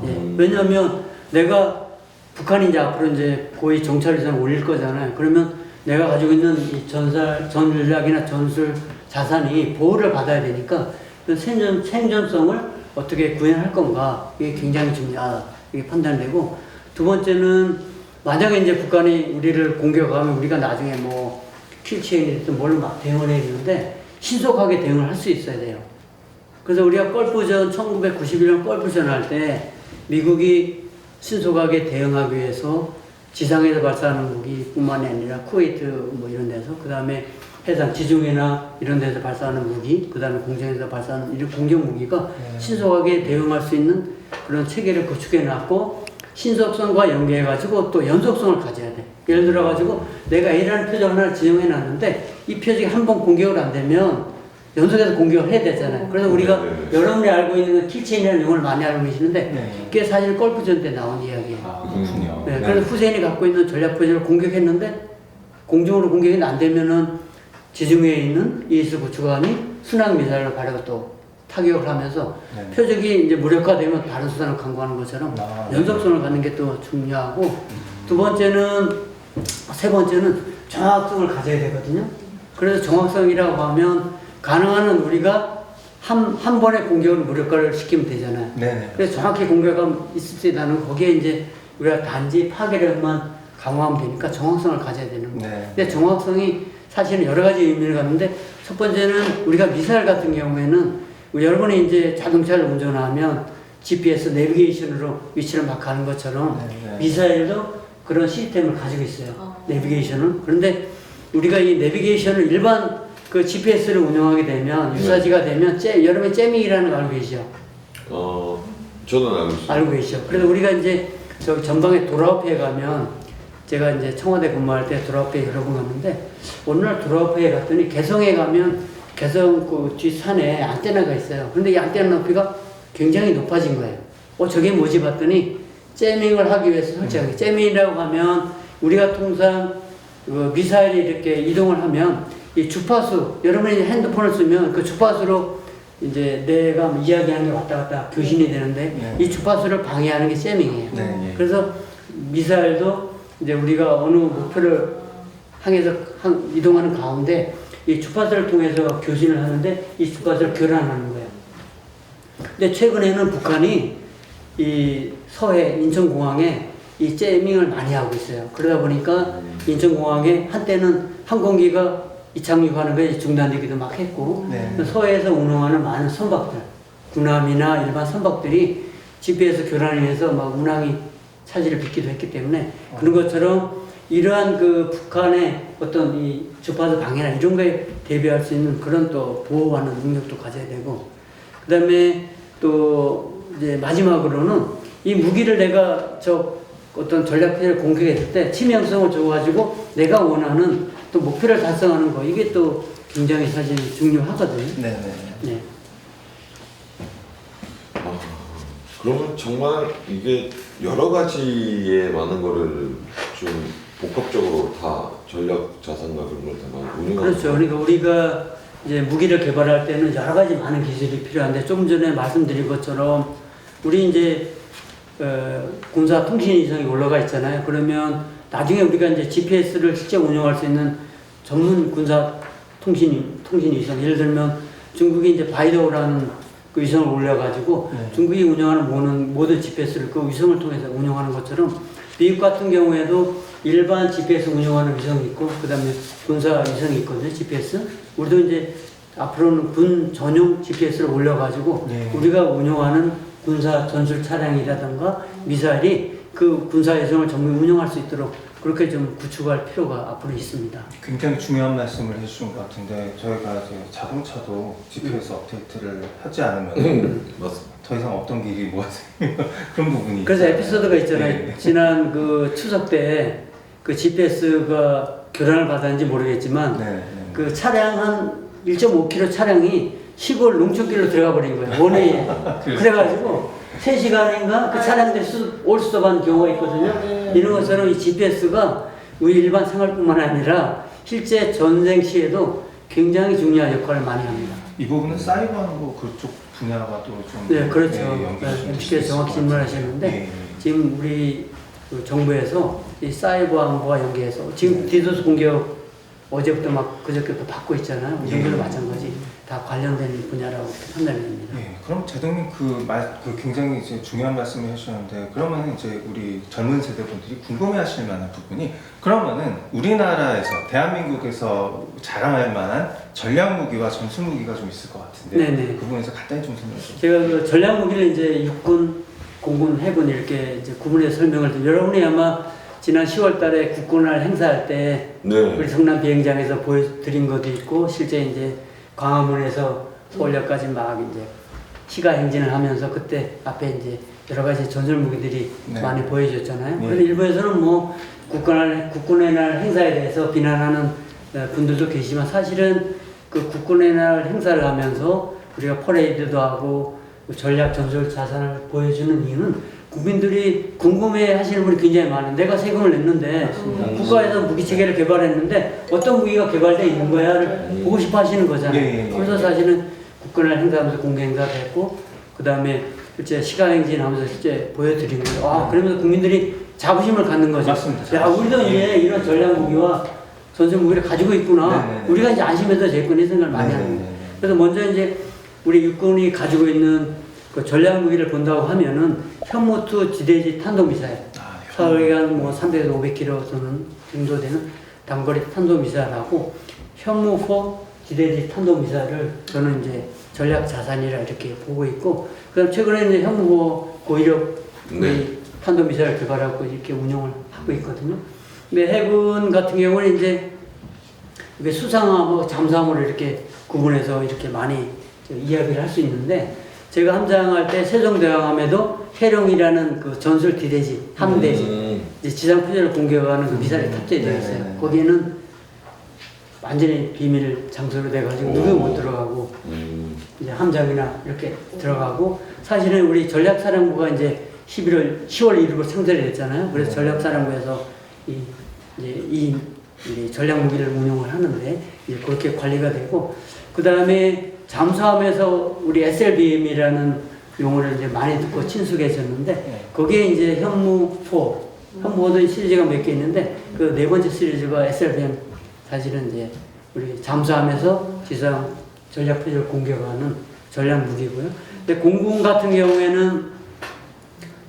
예. 왜냐하면 내가 북한이 이제 앞으로 이제 고위 정찰위성을 올릴 거잖아요. 그러면 내가 가지고 있는 이 전략이나 전술 자산이 보호를 받아야 되니까 그 생존성을 어떻게 구현할 건가 이게 굉장히 중요하다. 이게 판단되고 두 번째는 만약에 이제 북한이 우리를 공격하면 우리가 나중에 뭐 킬체인이든 뭘로 막 대응을 해야 되는데 신속하게 대응을 할 수 있어야 돼요. 그래서 우리가 걸프전 1991년 걸프전 할 때 미국이 신속하게 대응하기 위해서 지상에서 발사하는 무기뿐만이 아니라 쿠웨이트 뭐 이런 데서 그 다음에 해상 지중해나 이런 데서 발사하는 무기 그 다음에 공중에서 발사하는 이런 공격 무기가 신속하게 대응할 수 있는 그런 체계를 구축해 놨고 신속성과 연계해가지고 또 연속성을 가져야 돼. 예를 들어가지고 내가 A라는 표적 하나를 지정해 놨는데 이 표적이 한 번 공격을 안 되면 연속해서 공격을 해야 되잖아요. 그래서 우리가 여러분이 알고 있는 킬체인이라는 용어를 많이 알고 계시는데 그게 사실 걸프전 때 나온 이야기예요. 그렇군요. 네, 그래서 후세인이 갖고 있는 전략 표적을 공격했는데 공중으로 공격이 안 되면은 지중해에 있는 이에스 구축함이 순항 미사일을 발효가 또 타격을 하면서 표적이 이제 무력화되면 다른 수단을 강구하는 것처럼 연속성을 갖는 게 또 중요하고 세 번째는 정확성을 가져야 되거든요. 그래서 정확성이라고 하면 가능한 한 우리가 한 번에 공격을 무력화를 시키면 되잖아요. 네네. 그래서 정확히 공격감 있을 때 나는 거기에 이제 우리가 단지 파괴력만 강화하면 되니까 정확성을 가져야 되는 거예요. 네. 근데 정확성이 사실은 여러 가지 의미를 갖는데 첫 번째는 우리가 미사일 같은 경우에는 여러분이 이제 자동차를 운전하면 GPS 내비게이션으로 위치를 막 가는 것처럼 네. 미사일도 그런 시스템을 가지고 있어요. 내비게이션은. 그런데 우리가 이 내비게이션을 일반 그 GPS를 운영하게 되면 유사지가 되면 여러분이 째밍이라는 거 알고 계시죠? 저는 알고 있습니다. 알고 계시죠? 그래서 우리가 이제 저기 전방에 도라우페에 가면 제가 이제 청와대 근무할 때 도라우페에 여러 번 갔는데 어느 날 도라우페에 갔더니 개성에 가면 개성 그 뒷산에 안테나가 있어요. 근데 이 안테나 높이가 굉장히 높아진 거예요. 저게 뭐지 봤더니 째밍을 하기 위해서 설치한 게 째밍이라고 하면 우리가 통상 그 미사일이 이렇게 이동을 하면 이 주파수 여러분이 핸드폰을 쓰면 그 주파수로 이제 내가 뭐 이야기하는 게 왔다 갔다 교신이 되는데 네. 이 주파수를 방해하는 게 째밍이에요. 네. 그래서 미사일도 이제 우리가 어느 목표를 향해서 이동하는 가운데 이 주파수를 통해서 교신을 하는데 이 주파수를 교란하는 거예요. 근데 최근에는 북한이 이 서해 인천공항에 이 째밍을 많이 하고 있어요. 그러다 보니까 인천공항에 한때는 항공기가 이착륙하는 게 중단되기도 막 했고 네. 서해에서 운항하는 많은 선박들, 군함이나 일반 선박들이 GPS 교란을 위해서 막 운항이 차질을 빚기도 했기 때문에 그런 것처럼 이러한 그 북한의 어떤 이 주파수 방해나 이런 거에 대비할 수 있는 그런 또 보호하는 능력도 가져야 되고 그 다음에 또 이제 마지막으로는 이 무기를 내가 어떤 전략회를 공격했을 때 치명성을 줘가지고 내가 원하는 또 목표를 달성하는 거 이게 또 굉장히 사실 중요하거든요. 네네. 네. 그러면 정말 이게 여러 가지의 많은 거를 좀 복합적으로 다 전략 자산과 그런 걸 다 운영하는 그렇죠. 그러니까 우리가 이제 무기를 개발할 때는 여러 가지 많은 기술이 필요한데 조금 전에 말씀드린 것처럼 우리 이제 군사 통신 이성이 올라가 있잖아요. 그러면 나중에 우리가 이제 GPS를 실제 운영할 수 있는 전문 군사 통신 위성 예를 들면 중국이 이제 바이더라는 그 위성을 올려가지고 중국이 운영하는 모든 GPS를 그 위성을 통해서 운영하는 것처럼 미국 같은 경우에도 일반 GPS 운영하는 위성이 있고 그 다음에 군사 위성이 있거든요. GPS 우리도 이제 앞으로는 군 전용 GPS를 올려가지고 우리가 운영하는 군사 전술 차량이라든가 미사일이 그 군사 위성을 전부 운영할 수 있도록 그렇게 좀 구축할 필요가 앞으로 있습니다. 굉장히 중요한 말씀을 해주신 것 같은데 저희가 이제 자동차도 GPS 업데이트를 하지 않으면 맞습니다. 더 이상 어떤 길이 뭐하세요? 그런 부분이 그래서 있잖아요. 에피소드가 있잖아요. 네. 지난 그 추석 때 그 GPS가 교란을 받았는지 모르겠지만 네. 그 차량 한 1.5km 차량이 시골 농촌길로 들어가 버린 거예요. 원웨이에. 그래가지고 3시간인가 그 차량들이 올스톱한 경우가 있거든요. 이런 것처럼 이 GPS가 우리 일반 생활뿐만 아니라 실제 전쟁 시에도 굉장히 중요한 역할을 많이 합니다. 이 부분은 사이버하고 그쪽 분야가 또 좀 네, 그렇죠. 연결이 쉽게 정확히 질문하시는데 지금 우리 그 정부에서 이 사이버 안보와 연계해서 지금 디도스 공격 어제부터 막 그저께부터 받고 있잖아요. 이 정도도 마찬가지 다 관련된 분야라고 판단이 됩니다. 예, 그럼 제동님 그 굉장히 이제 중요한 말씀을 해주셨는데 그러면 이제 우리 젊은 세대분들이 궁금해하실 만한 부분이 그러면은 우리나라에서 대한민국에서 자랑할 만한 전략 무기와 전술 무기가 좀 있을 것 같은데 네네. 그 부분에서 간단히 좀 설명 좀. 제가 그 전략 무기를 이제 육군, 공군, 해군 이렇게 이제 구분해서 설명을 드리면 여러분이 아마 지난 10월달에 국군을 행사할 때 우리 성남 비행장에서 보여드린 것도 있고 실제 이제 광화문에서 서울역까지 막 이제 시가 행진을 하면서 그때 앞에 이제 여러 가지 전술 무기들이 많이 보여줬잖아요. 그런데 일부에서는 뭐 국군의 날 행사에 대해서 비난하는 분들도 계시지만 사실은 그 국군의 날 행사를 하면서 우리가 퍼레이드도 하고 전략 전술 자산을 보여주는 이유는 국민들이 궁금해 하시는 분이 굉장히 많아요. 내가 세금을 냈는데 국가에서 무기 체계를 개발했는데 어떤 무기가 개발되어 있는 거야를 보고 싶어 하시는 거잖아요. 그래서 사실은 국군을 행사하면서 공개 행사도 했고 그 다음에 실제 시가행진 하면서 실제 보여드린 거예요. 그러면서 국민들이 자부심을 갖는 거죠. 맞습니다. 야, 우리도 이제 이런 전략 무기와 전술 무기를 가지고 있구나. 우리가 이제 안심해서 제거니 생각을 많이 합니다. 그래서 먼저 이제 우리 육군이 가지고 있는 그 전략 무기를 본다고 하면은 현무2 지대지 탄도미사일, 서울간 뭐 300에서 500km 정도 되는 단거리 탄도미사일하고 현무4 지대지 탄도미사일을 저는 이제 전략 자산이라 이렇게 보고 있고, 그다음 최근에 이제 현무4 고위력 네. 탄도미사일 개발하고 이렇게 운영을 하고 있거든요. 근데 해군 같은 경우는 이제 이게 수상함하고 잠수함으로 이렇게 구분해서 이렇게 많이 이야기를 할 수 있는데, 제가 함장할 때 세종대왕함에도 해룡이라는 그 전술 디대지 함대지 이제 지상 표적을 공격하는 그 미사일이 탑재되어 있어요. 네네네. 거기에는 완전히 비밀 장소로 돼가지고 누구 못 들어가고 이제 함장이나 이렇게 들어가고, 사실은 우리 전략사령부가 이제 10월 1일부터 창설이 됐잖아요. 그래서 전략사령부에서 이 전략 무기를 운용을 하는데 이제 그렇게 관리가 되고, 그 다음에 잠수함에서 우리 SLBM이라는 용어를 이제 많이 듣고 친숙해졌는데, 거기에 이제 현무4도 시리즈가 몇 개 있는데 그 네 번째 시리즈가 SLBM, 사실은 이제 우리 잠수함에서 지상 전략 표적을 공격하는 전략 무기고요. 근데 공군 같은 경우에는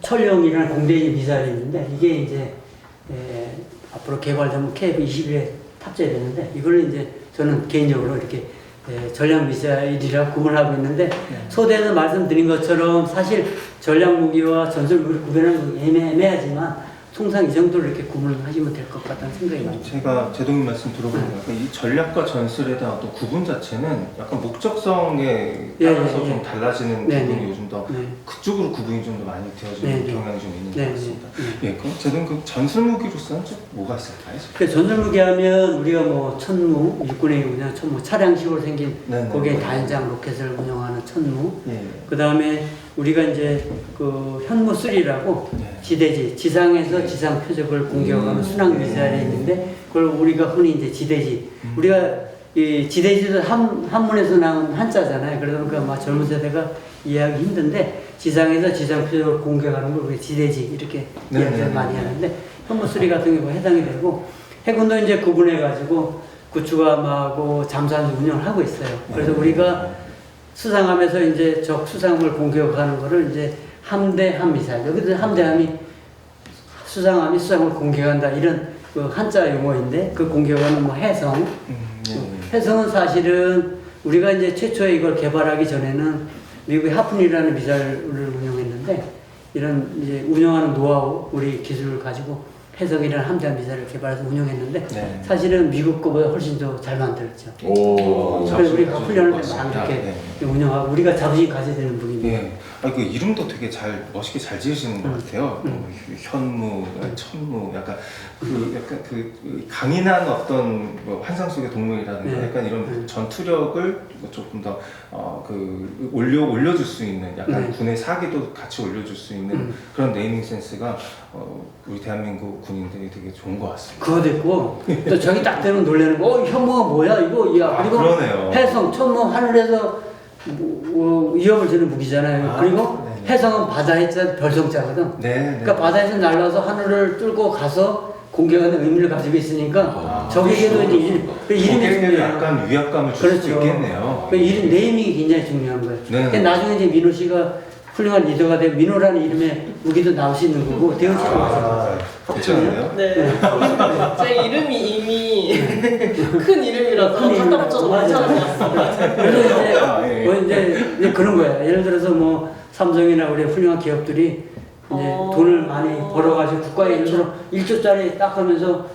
철룡이라는 공대지 미사일이 있는데, 이게 이제 앞으로 개발되면 KF-21에 탑재되는데, 이걸 이제 저는 개인적으로 이렇게 전략 미사일이라 구분하고 있는데, 소대는 말씀드린 것처럼 사실 전략 무기와 전술 무기를 구분하는 건 애매하지만 통상 이 정도로 이렇게 구분을 하시면 될 것 같다는 생각이 많이 듭니다. 제가 제동님 말씀 들어보니까 이 전략과 전술에 대한 어떤 구분 자체는 약간 목적성에 따라서 좀 달라지는 부분이 요즘 더 그쪽으로 구분이 좀 더 많이 되어지는 경향이 좀 있는 것 같습니다. 예, 그럼 제동 그 전술 무기로서는 좀 뭐가 있을까요? 그 전술 무기 하면 우리가 뭐 천무, 육군의 운영 천무, 차량식으로 생긴 거기에 다연장 로켓을 운영하는 천무. 그 다음에 우리가 이제 그 현무3라고 지대지, 지상에서 지상 표적을 공격하는 순항 미사일이 있는데, 그걸 우리가 흔히 이제 지대지, 우리가 이 지대지도 한문에서 나온 한자잖아요. 그러다 보니까 막 젊은 세대가 이해하기 힘든데, 지상에서 지상 표적을 공격하는 걸 우리 지대지 이렇게 이야기를 많이 하는데, 현무3 같은 경우가 해당이 되고, 해군도 이제 구분해가지고 구축함하고 잠수함 운영을 하고 있어요. 그래서 우리가 수상함에서 이제 적 수상함을 공격하는 거를 이제 함대함 미사일, 여기도 함대함이 수상함이 수상함을 공격한다, 이런 그 한자 용어인데, 그 공격하는 뭐 해성. 해성은 사실은 우리가 이제 최초에 이걸 개발하기 전에는 미국의 하푼이라는 미사일을 운영했는데, 이런 이제 운영하는 노하우, 우리 기술을 가지고 해성이라는 함대함 미사일을 개발해서 운영했는데, 사실은 미국 거보다 훨씬 더 잘 만들었죠. 그래서 우리가 훈련을 많이 이렇게 운영하고 우리가 자부심 가져야 되는 부분입니다. 예. 그 이름도 되게 멋있게 잘 지으시는 것 같아요. 현무, 천무, 약간 그 강인한 어떤 뭐 환상 속의 동물이라든가 약간 이런 전투력을 조금 더 올려줄 수 있는, 약간 군의 사기도 같이 올려줄 수 있는 그런 네이밍 센스가 우리 대한민국 군인들이 되게 좋은 것 같습니다. 그거 됐고, 또 저기 딱 되면 놀라는 거, 현무가 뭐야 이거, 야, 그리고 그러네요. 해성, 천무, 하늘에서 위협을 주는 무기잖아요. 그리고 해성은 바다에 별성자거든. 그러니까 바다에서 날라서 하늘을 뚫고 가서 공격하는 의미를 가지고 있으니까 적에게도 이제 이름이 중요해요. 약간 위압감을 줄 수 있겠네요. 그 이름 네이밍이 굉장히 중요한 거예요. 근데 나중에 이제 민호 씨가 훌륭한 리더가 되고 민호라는 이름의 무기도 나올 수 있는 거고, 대현 씨도 마찬가지예요. 괜찮네요. 네. 제 이름이 이미 큰 이름이라서 갖다 붙여서 괜찮을 것 같습니다. 그래서 뭐 이제 그런 거야. 예를 들어서 뭐 삼성이나 우리 훌륭한 기업들이 이제 돈을 많이 벌어가지고 국가에 예를 들어 1조짜리 딱 하면서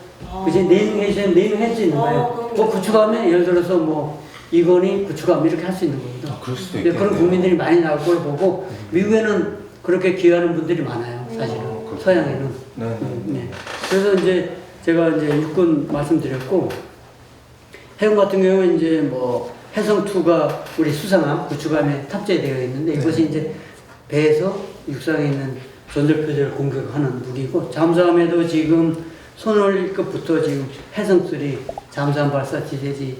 이제 네이밍해주면 네이밍할 수 있는 거예요. 뭐 구축하면 예를 들어서 뭐 이건희 구축함 이렇게 할 수 있는 거거든. 그럴 수도 있겠네요. 그런 국민들이 많이 나올 걸 보고, 미국에는 그렇게 기여하는 분들이 많아요. 사실은 서양에는. 네. 그래서 이제 제가 이제 육군 말씀드렸고, 해군 같은 경우는 이제 뭐 해성2가 우리 수상함, 구축함에 탑재되어 있는데, 이것이 이제 배에서 육상에 있는 전설표적을 공격하는 무기고, 잠수함에도 지금 손올리급부터 지금 해성3 잠수함 발사 지대지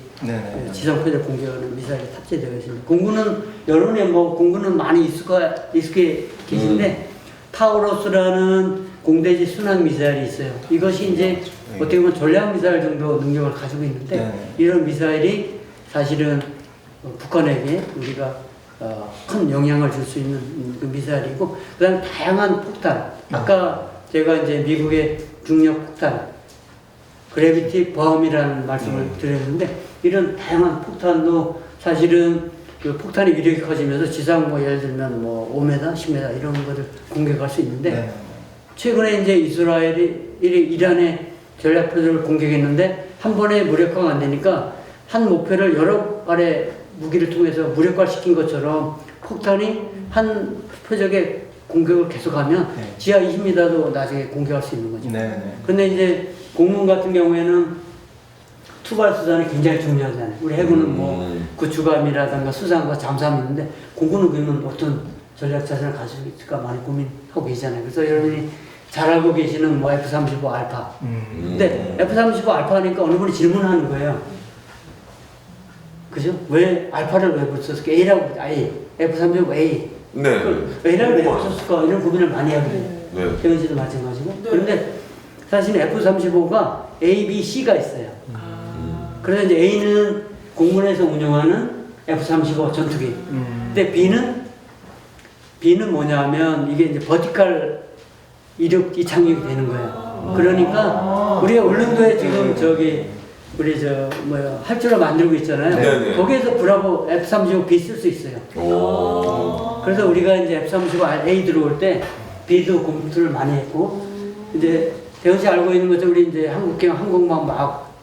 지상표적 공격하는 미사일이 탑재되어 있습니다. 공군은 여론에 뭐 공군은 많이 익숙해 계신데, 타우러스라는 공대지 순항 미사일이 있어요. 이것이 이제 어떻게 보면 전략 미사일 정도 능력을 가지고 있는데, 이런 미사일이 사실은 북한에게 우리가 큰 영향을 줄 수 있는 그 미사일이고, 그다음에 다양한 폭탄. 아까 제가 이제 미국의 중력 폭탄, 그래비티 범이라는 말씀을 드렸는데, 이런 다양한 폭탄도 사실은 그 폭탄의 위력이 커지면서 지상 뭐 예를 들면 뭐 5m, 10m 이런 것을 공격할 수 있는데, 네. 최근에 이제 이스라엘이 이란의 전략 표적을 공격했는데 한 번에 무력화가 안 되니까 한 목표를 여러 발의 무기를 통해서 무력화시킨 것처럼 폭탄이 한 표적의 공격을 계속하면 네. 지하 20m도 나중에 공격할 수 있는 거죠. 네. 근데 이제 공군 같은 경우에는 투발 수단이 굉장히 중요하잖아요. 우리 해군은 뭐 구축함이라든가 수상과 잠수함이 있는데 공군은 그러면 어떤 전략 자산을 가지고 있을까 많이 고민하고 계시잖아요. 그래서 여러분이 잘 알고 계시는 뭐 F-35 알파. 근데 F-35 알파니까 어느 분이 질문하는 거예요. 그죠? 왜 알파를 왜 붙였을까? A라고 A, F-35 A. 네. A라고 왜 붙였을까? 이런 고민을 많이 하거든요. 네. 태현 씨도 마찬가지고. 네. 그런데 사실 F-35가 A, B, C가 있어요. 그래서 이제 A는 공군에서 운영하는 F-35 전투기. 근데 B는 뭐냐면 이게 이제 버티컬 이륙이 착륙이 되는 거예요. 그러니까 우리가 울릉도에 지금 저기 우리 저 뭐야 활주로 만들고 있잖아요. 네네. 거기에서 브라보 F-35B 쓸 수 있어요. 오. 그래서 우리가 이제 F-35A 들어올 때 B도 검토를 많이 했고, 이제 대현 씨 알고 있는 것처럼 우리 이제 한국경 항공모함 막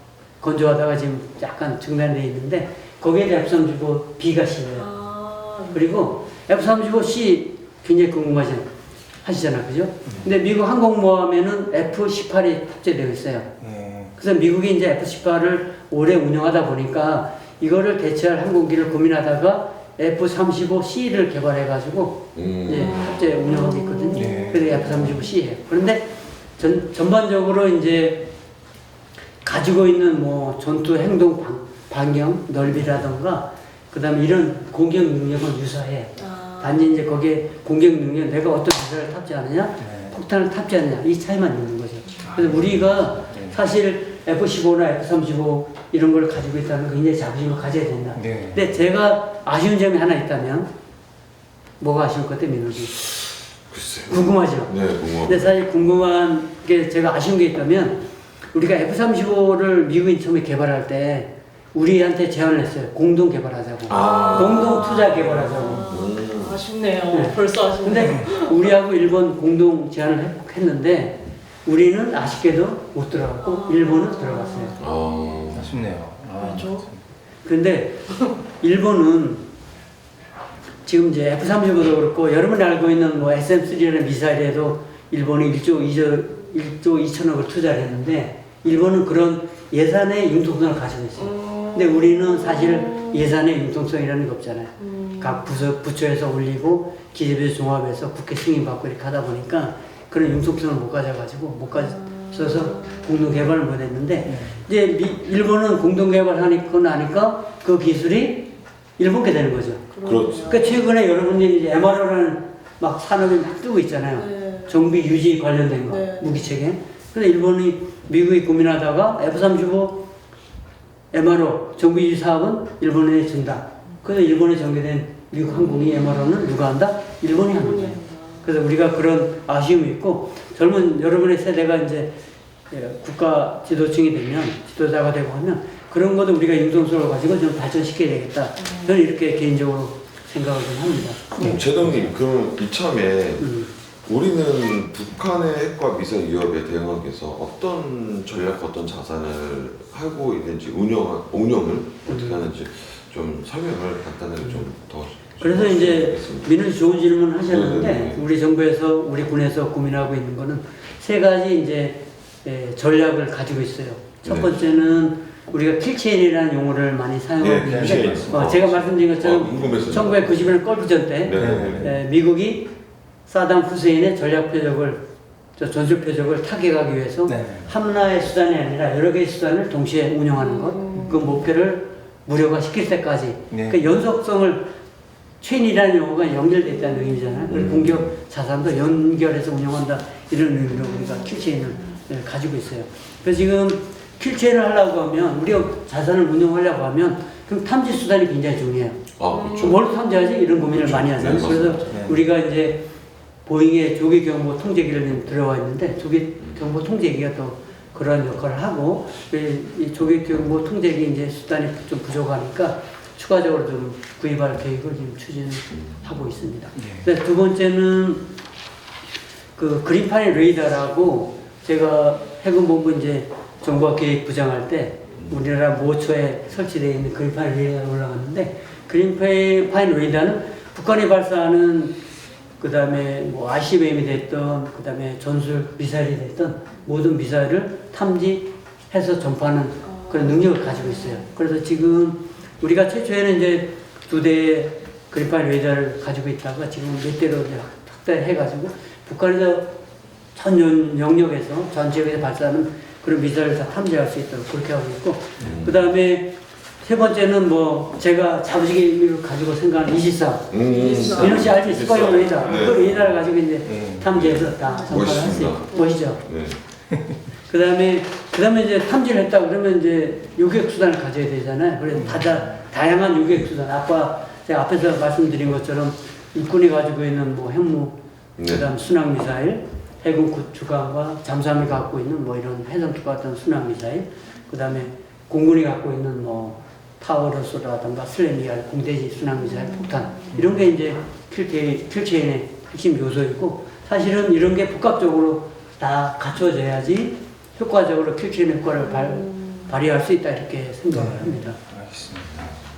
건조하다가 지금 약간 중단돼 있는데 거기에 F-35B가 실려요. 그리고 F-35C 굉장히 궁금하시잖아요, 그죠? 근데 미국 항공모함에는 F-18이 탑재되어 있어요. 그래서 미국이 이제 F-18을 오래 운영하다 보니까 이거를 대체할 항공기를 고민하다가 F-35C를 개발해가지고 이제 탑재 운영하고 있거든요. 그래서 F-35C예요. 그런데 전반적으로 이제 가지고 있는 뭐 전투 행동 반경 넓이라던가 그다음에 이런 공격 능력은 유사해. 단지 이제 거기에 공격 능력, 내가 어떤 기사를 탑재하느냐, 폭탄을 탑재하느냐 이 차이만 있는 거죠. 그래서 우리가 사실 F-15나 F-35 이런 걸 가지고 있다는 거 굉장히 자부심을 가져야 된다. 근데 제가 아쉬운 점이 하나 있다면 뭐가 아쉬울 것 같아요, 민호 씨? 글쎄요. 궁금하죠? 네, 궁금합니다. 근데 사실 궁금한 게 제가 아쉬운 게 있다면 우리가 F-35를 미국이 처음에 개발할 때 우리한테 제안을 했어요. 공동 개발하자고. 공동 투자 개발하자고. 아쉽네요. 네. 벌써 아쉽네요. 근데 우리하고 일본 공동 제안을 했는데 우리는 아쉽게도 못 들어갔고 일본은 들어갔어요. 아쉽네요. 그렇죠. 근데 일본은 지금 이제 F-35도 그렇고 여러분이 알고 있는 뭐 SM-3라는 미사일에도 일본이 1조 2천억을 투자를 했는데 일본은 그런 예산의 융통성을 가지고 있어요. 근데 우리는 사실 예산의 융통성이라는 게 없잖아요. 각 부처에서 올리고 기재부 종합해서 국회 승인받고 이렇게 하다 보니까 그런 융통성을 못 가져가지고 못 가져서 공동 개발을 못 했는데 이제 일본은 공동 개발하니까 나니까 그 기술이 일본게 되는 거죠. 그렇죠. 그러니까 최근에 여러분들이 이제 MRO라는 막 산업이 막 뜨고 있잖아요. 네. 정비 유지 관련된 거, 네. 무기체계. 그래서 일본이 미국이 고민하다가 F-35 MRO 정비 유지 사업은 일본에 준다. 그래서 일본에 전개된 미국 항공기 MRO는 누가 한다? 일본이 하는 거예요. 그래서 우리가 그런 아쉬움이 있고 젊은 여러분의 세대가 이제 국가 지도층이 되면 지도자가 되고 하면 그런 것도 우리가 융통성을 가지고 좀 발전시켜야 되겠다. 저는 이렇게 개인적으로 생각을 좀 합니다. 제동님, 그럼 이참에 우리는 북한의 핵과 미사일 위협에 대응하기 위해서 어떤 전략, 어떤 자산을 하고 있는지 운영을 어떻게 하는지 좀 설명을 간단하게 좀 더. 그래서 이제 민은 좋은 질문 하셨는데 네네네. 우리 정부에서 우리 군에서 고민하고 있는 거는 세 가지 이제 전략을 가지고 있어요. 첫 네. 번째는 우리가 킬체인이라는 용어를 많이 사용하고 네, 있는데 킬체인. 제가 말씀드린 것처럼 궁금했어요. 1991년 걸프전 때 네. 미국이 사담 후세인의 전략 표적을 전술 표적을 타격하기 위해서 하나의 수단이 아니라 여러 개의 수단을 동시에 운영하는 것, 그 목표를 무력화시킬 때까지 그 연속성을 체인이라는 용어가 연결되어 있다는 의미잖아요. 그리고 공격 자산도 연결해서 운영한다 이런 의미로 우리가 킬체인을 가지고 있어요. 그래서 지금 킬체인을 하려고 하면 우리가 자산을 운영하려고 하면 그럼 탐지 수단이 굉장히 중요해요. 아, 그렇죠. 뭘 탐지하지? 이런 고민을 그렇죠. 많이 하잖아요. 네, 그래서 맞습니다. 네. 우리가 이제 보잉의 조기 경보 통제기를 들어와 있는데 조기 경보 통제기가 또 그러한 역할을 하고 이 조기 경보 통제기 이제 수단이 좀 부족하니까 추가적으로 좀 구입할 계획을 지금 추진하고 있습니다. 네. 두 번째는 그 그린파인 레이더라고 제가 해군본부 이제 정보계획부장할 때 우리나라 모처에 설치되어 있는 그린파인 레이더가 올라갔는데 그린파인 레이더는 북한이 발사하는 그 다음에 뭐 ICBM이 됐던 그 다음에 전술 미사일이 됐던 모든 미사일을 탐지해서 전파하는 그런 능력을 가지고 있어요. 그래서 지금 우리가 최초에는 이제 2대의 그린파인 레이더를 가지고 있다가 지금 몇 대로 확대해가지고 북한에서 전 영역에서 전 지역에서 발사하는 그런 미사일을 다 탐지할 수 있도록 그렇게 하고 있고 그 다음에 세 번째는 뭐 제가 자부심을 가지고 생각하는 23 민호 씨 알지? 스파이어 레이더 네. 그 레이더를 가지고 이제 네. 탐지해서 다 전파를 할 수 멋있습니다. 있고 멋이죠. 네. 그 다음에 이제 탐지를 했다 그러면 이제 요격 수단을 가져야 되잖아요. 그래서 다양한 요격 수단. 아까 제가 앞에서 말씀드린 것처럼 육군이 가지고 있는 뭐 핵무, 네. 그다음 순항 미사일, 해군 주간과 잠수함이 갖고 있는 뭐 이런 해상투과 같은 순항 미사일, 그다음에 공군이 갖고 있는 뭐 타워로스라든가 슬래미알, 공대지 순항 미사일, 폭탄 이런 게 이제 킬체인의 핵심 요소이고 사실은 이런 게 복합적으로 다 갖춰져야지 효과적으로 킬체인 효과를 발휘할 수 있다 이렇게 생각을 합니다. 알겠습니다.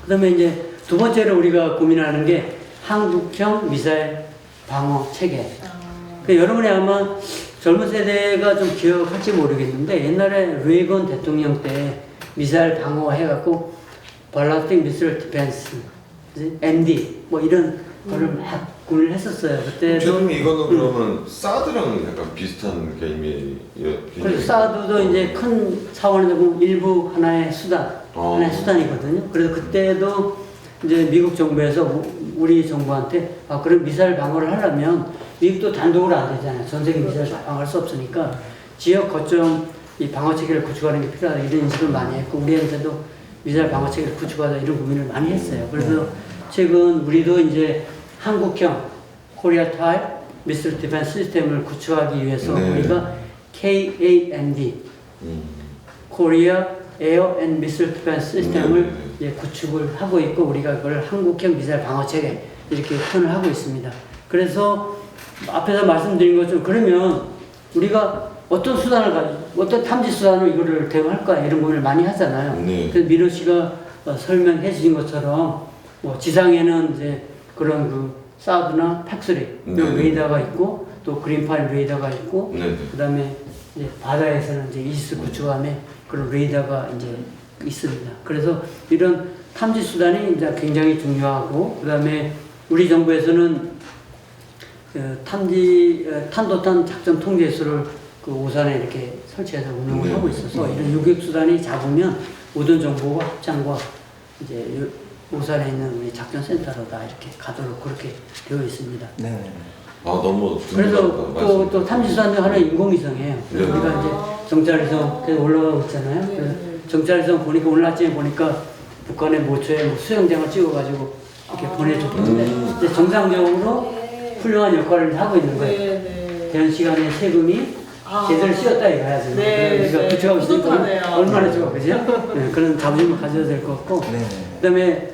그다음에 이제 두 번째로 우리가 고민하는 게 한국형 미사일 방어 체계. 여러분이 아마 젊은 세대가 좀 기억할지 모르겠는데 옛날에 레이건 대통령 때 미사일 방어 해갖고 발라스틱 미사일 디펜스, MD 뭐 이런 거를 막 구를 했었어요. 그때도 최근에 이거는 그러면 사드랑 약간 비슷한 개념이 그래서 사드도 이제 큰 차원에서 보면 일부 하나의 수단, 하나의 수단이거든요. 그래서 그때도 이제 미국 정부에서 우리 정부한테 그런 미사일 방어를 하려면 미국도 단독으로 안 되잖아요. 전 세계 미사일 방어할 수 없으니까 지역 거점 이 방어 체계를 구축하는 게 필요하다 이런 인식을 많이 했고 우리한테도 미사일 방어 체계를 구축하자 이런 고민을 많이 했어요. 그래서 최근 우리도 이제 한국형 코리아 타입 미사일 디펜스 시스템을 구축하기 위해서 네. 우리가 KAMD 코리아 에어 앤 미사일 디펜스 시스템을 이제 구축을 하고 있고 우리가 그걸 한국형 미사일 방어 체계 이렇게 표현을 하고 있습니다. 그래서 앞에서 말씀드린 것처럼 그러면 우리가 어떤 수단을 가지고 어떤 탐지 수단으로 이거를 대응할까 이런 고민을 많이 하잖아요. 네. 그래서 민호 씨가 설명해 주신 것처럼 뭐 지상에는 이제 그런 그 사드나 팩스리 이런 네. 레이더가 있고 또 그린파인 레이더가 있고 네. 그다음에 이제 바다에서는 이제 이지스 구축함에 그런 레이더가 이제 있습니다. 그래서 이런 탐지 수단이 이제 굉장히 중요하고 그다음에 우리 정부에서는 탄도탄 작전 통제소를 그 오산에 이렇게 설치해서 운영을 네. 하고 있어서 이런 요격 수단이 잡으면 모든 정보가 합장과 이제 오산에 있는 우리 작전센터로 다 이렇게 가도록 그렇게 되어 있습니다. 네. 너무 그래서 또 탐지 수단 중 하나는 인공위성이에요. 네. 우리가 이제 정찰위성 계속 올라가고 있잖아요. 네. 그래서 정찰위성 보니까 오늘 아침에 보니까 북한의 모처에 뭐 수영장을 찍어가지고 이렇게 보내줬는데 이제 정상적으로 훌륭한 역할을 하고 있는 거예요. 네. 대한 시간에 세금이 제대로 쓰였다 이거야지. 네, 우리가 네. 구축하고 있으니까 뿌듯하네요. 얼마나 좋아, 그죠? 네, 그런 자부심을 가져야 될 것 같고. 네. 그다음에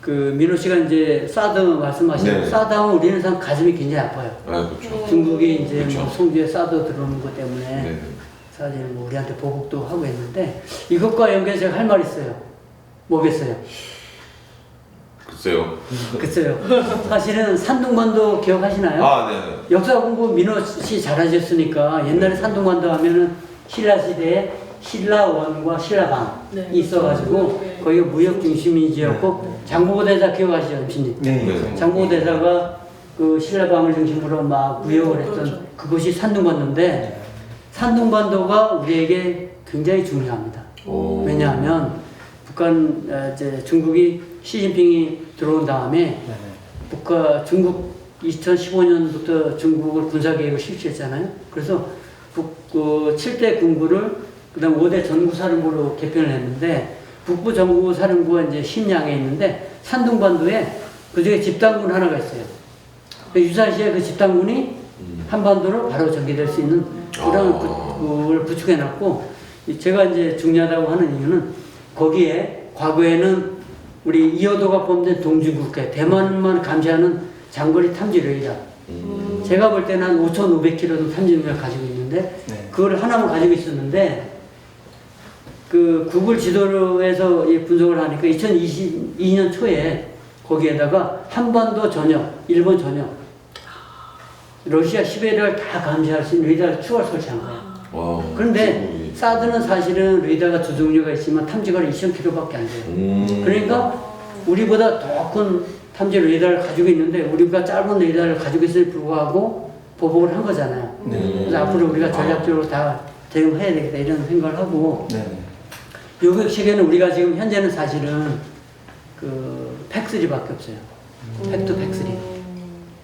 그 민호 씨가 이제 사드 말씀하시고 네. 사드하면 우리는 참 가슴이 굉장히 아파요. 그렇죠. 중국이 이제 그렇죠. 뭐 송주에 사드 들어오는 것 때문에 네. 사실 뭐 우리한테 보복도 하고 했는데 이것과 연계해서 제가 할 말 있어요. 뭐겠어요? 글쎄요. 글쎄요. 사실은 산둥반도 기억하시나요? 네. 역사 공부 민호 씨 잘하셨으니까 옛날에 산둥반도 하면은 신라 시대에 신라원과 신라방이 네. 있어가지고 네. 거기가 무역 중심지였고 장보고 대사 기억하시죠, MC님? 네. 네. 장보고 대사가 그 신라방을 중심으로 막 무역을 했던 그렇죠. 그곳이 산둥반도인데 산둥반도가 우리에게 굉장히 중요합니다. 오. 왜냐하면 이제 중국이 시진핑이 들어온 다음에 중국 2015년부터 중국을 군사계획을 실시했잖아요. 그래서 7대 군부를 그다음 5대 전구사령부로 개편을 했는데 북부정부사령부가 이제 심양에 있는데 산둥반도에 그중에 집단군 하나가 있어요. 유사시에 그 집단군이 한반도로 바로 전개될 수 있는 그런 걸 구축해놨고, 제가 이제 중요하다고 하는 이유는 거기에 과거에는 우리 이어도가 포함된 동중국해, 대만만 감시하는 장거리 탐지 레이더. 제가 볼 때는 한 5,500km 정도 탐지 능력을 가지고 있는데, 네. 그걸 하나만 가지고 있었는데, 그 구글 지도로에서 이 분석을 하니까 2022년 초에 거기에다가 한반도 전역, 일본 전역, 러시아 시베리아를 다 감시할 수 있는 레이더를 추가로 설치한 거예요. 와, 그런데 사드는 사실은 레이더가 두 종류가 있지만 탐지거리 2,000km밖에 안 돼요. 그러니까 우리보다 더 큰 탐지 레이더를 가지고 있는데 우리가 짧은 레이더를 가지고 있음에 불구하고 보복을 한 거잖아요. 그래서 앞으로 우리가 전략적으로 다 대응해야 되겠다 이런 생각을 하고, 요격 시계는 우리가 지금 현재는 사실은 그 팩3밖에 없어요. 팩2,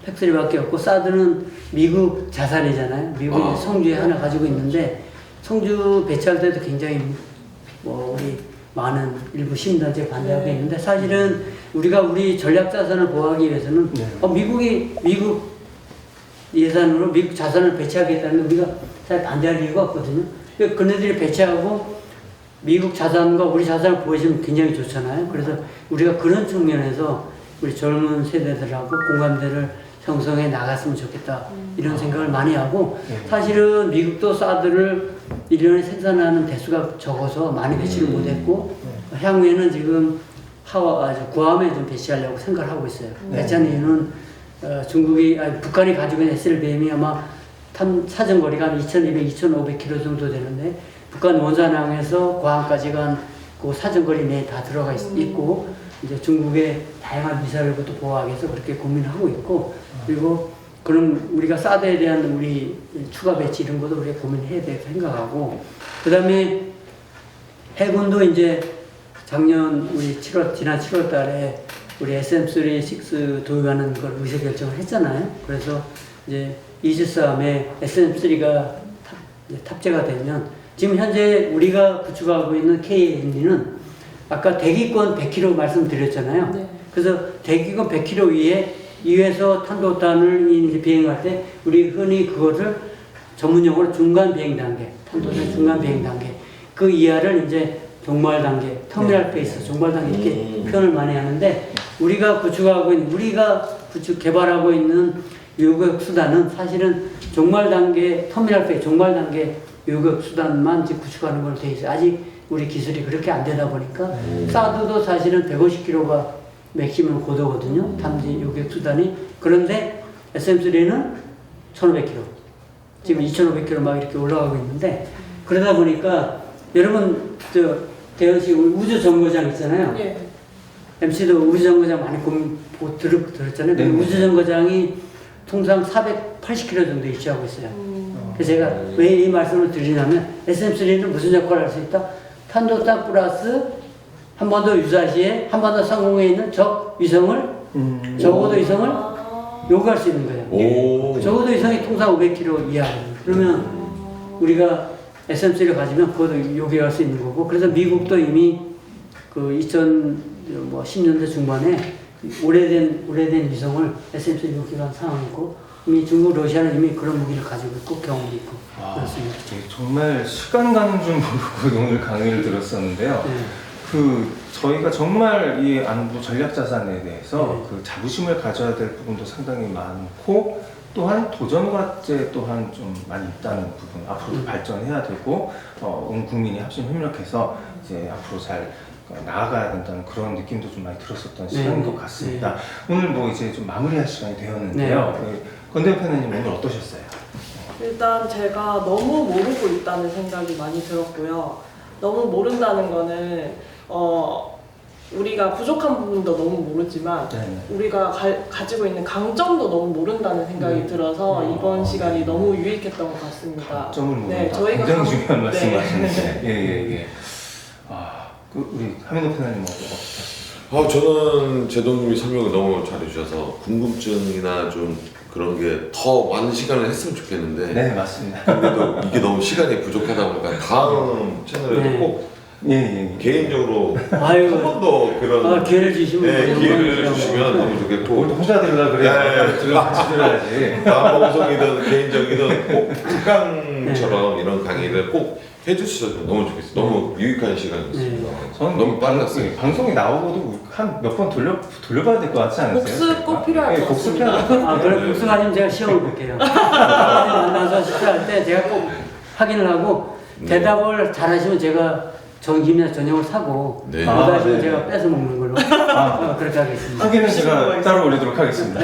팩3밖에 없고, 사드는 미국 자산이잖아요. 미국이 성주에 하나 가지고 있는데, 성주 배치할 때도 굉장히 뭐 우리 많은 일부 시민단체 반대하고 있는데, 사실은 우리가 우리 전략 자산을 보호하기 위해서는 미국 예산으로 미국 자산을 배치하겠다는 우리가 잘 반대할 이유가 없거든요. 그네들이 배치하고 미국 자산과 우리 자산을 보여주면 굉장히 좋잖아요. 그래서 우리가 그런 측면에서 우리 젊은 세대들하고 공감대를 형성해 나갔으면 좋겠다 이런 생각을 많이 하고, 사실은 미국도 사드를 1년에 생산하는 대수가 적어서 많이 배치를 못했고, 향후에는 지금 구암에 좀 배치하려고 생각을 하고 있어요. 배치하는 이유는 북한이 가지고 있는 SLBM이 아마 사정거리가 한 2,200, 2,500km 정도 되는데, 북한 원산항에서 광안까지 간 그 사정거리 내에 다 들어가 있고, 이제 중국의 다양한 미사일부터 보호하기 위해서 그렇게 고민하고 있고, 그리고 그럼 우리가 사드에 대한 우리 추가 배치 이런 것도 우리가 고민해야 될 생각하고, 그 다음에 해군도 이제 작년 지난 7월 달에 우리 SM-3 도입하는 걸 의사결정을 했잖아요. 그래서 이제 이지스함에 SM-3가 탑재가 되면, 지금 현재 우리가 구축하고 있는 KND는 아까 대기권 100km 말씀드렸잖아요. 네. 그래서 대기권 100km 위에서 탄도탄을 이제 비행할 때 우리 흔히 그거를 전문용어로 중간 비행 단계, 탄도탄 중간 비행 단계, 그 이하를 이제 종말 단계, 터미널 페이스, 종말 단계 이렇게 표현을 많이 하는데, 우리가 개발하고 있는 요격 수단은 사실은 종말 단계, 터미널 페이스, 종말 단계 요격 수단만 이제 구축하는 걸로 돼 있어요. 아직 우리 기술이 그렇게 안 되다 보니까 사드도 사실은 150km가 맥시멈 고도거든요. 탐지 요격 수단이. 그런데 SM-3는 1,500km. 지금 2,500km 막 이렇게 올라가고 있는데, 그러다 보니까 여러분 대현씨 우주정거장 있잖아요. 예. MC도 우주정거장 많이 들었잖아요. 네. 우주정거장이 통상 480km 정도 위치하고 있어요. 그래서 제가 왜 이 말씀을 드리냐면, SM-3는 무슨 역할을 할 수 있다? 탄도탄 플러스 한반도 유사시에 한반도 상공에 있는 적 위성을, 적어도 위성을 요구할 수 있는 거예요. 적어도 위성이 통상 500km 이하거든요. 그러면 우리가 SM-3를 가지면 그것도 요구할 수 있는 거고, 그래서 미국도 이미 그 2010년대 중반에 오래된 위성을 SM-3 요구한 상황이고, 이미 중국, 러시아는 이미 그런 무기를 가지고 있고 경험도 있고 그렇습니다. 정말 시간 가는 줄 모르고 오늘 강의를 들었었는데요. 저희가 정말 이 안보 전략 자산에 대해서 그 자부심을 가져야 될 부분도 상당히 많고, 또한 도전 과제 또한 좀 많이 있다는 부분, 앞으로도 발전해야 되고, 온 국민이 합심 협력해서 이제 앞으로 잘 나아가야 된다는 그런 느낌도 좀 많이 들었었던 시간인 것 같습니다. 오늘 뭐 이제 좀 마무리할 시간이 되었는데요. 건대현 편의님 오늘 어떠셨어요? 일단 제가 너무 모르고 있다는 생각이 많이 들었고요. 너무 모른다는 거는 우리가 부족한 부분도 너무 모르지만 우리가 가지고 있는 강점도 너무 모른다는 생각이 들어서 이번 시간이 너무 유익했던 것 같습니다. 강점을 모른다. 네, 저희가 굉장히 중요한 말씀하시는데. 예. 우리 하민호 편의님 어떠셨어요? 저는 제동님이 설명을 너무 잘해주셔서 궁금증이나 좀 그런 게 더 많은 시간을 했으면 좋겠는데, 네, 맞습니다. 근데도 이게 너무 시간이 부족하다 보니까 다음 채널에도 꼭 예. 개인적으로 아유. 한 번 더 그런 기회를 주시면 네, 기회를 주시면 너무 뭘 좋겠고 혼자 들으려 그래. 네. 같이 들어야지. 다음 방송이든 개인적이든 꼭 특강처럼 이런 강의를 꼭 해주셔서 너무 좋겠어요. 너무 유익한 시간이었습니다. 저는 너무 빨랐어요. 방송이 나오고도 한 몇 번 돌려봐야 될 것 같지 않으세요? 복습 꼭 필요할 것 복습 같습니다. 필요할 그래 복수가님 제가 시험을 볼게요. 만나서 식사할 때 제가 꼭 확인을 하고 대답을 잘하시면 제가 점심이나 저녁을 사고 네. 못하시면 네. 제가 뺏어 먹는 걸로 그렇게 하겠습니다. 확인은 제가 따로 올리도록 하겠습니다.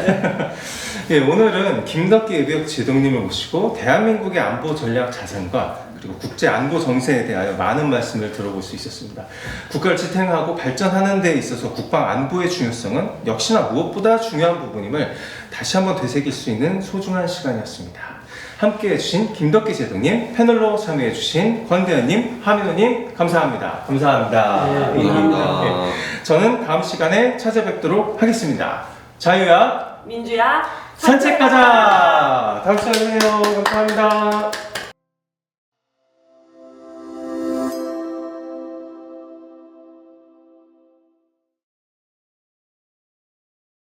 예, 오늘은 김덕기 예비역 제동님을 모시고 대한민국의 안보 전략 자산과 그리고 국제 안보 정세에 대하여 많은 말씀을 들어볼 수 있었습니다. 국가를 지탱하고 발전하는 데 있어서 국방 안보의 중요성은 역시나 무엇보다 중요한 부분임을 다시 한번 되새길 수 있는 소중한 시간이었습니다. 함께 해주신 김덕기 제동님, 패널로 참여해주신 권대현님, 하민호님 감사합니다. 감사합니다. 네, 감사합니다. 예, 저는 다음 시간에 찾아뵙도록 하겠습니다. 자유야 민주야 산책 가자. 다음 시간에 봬요. 감사합니다.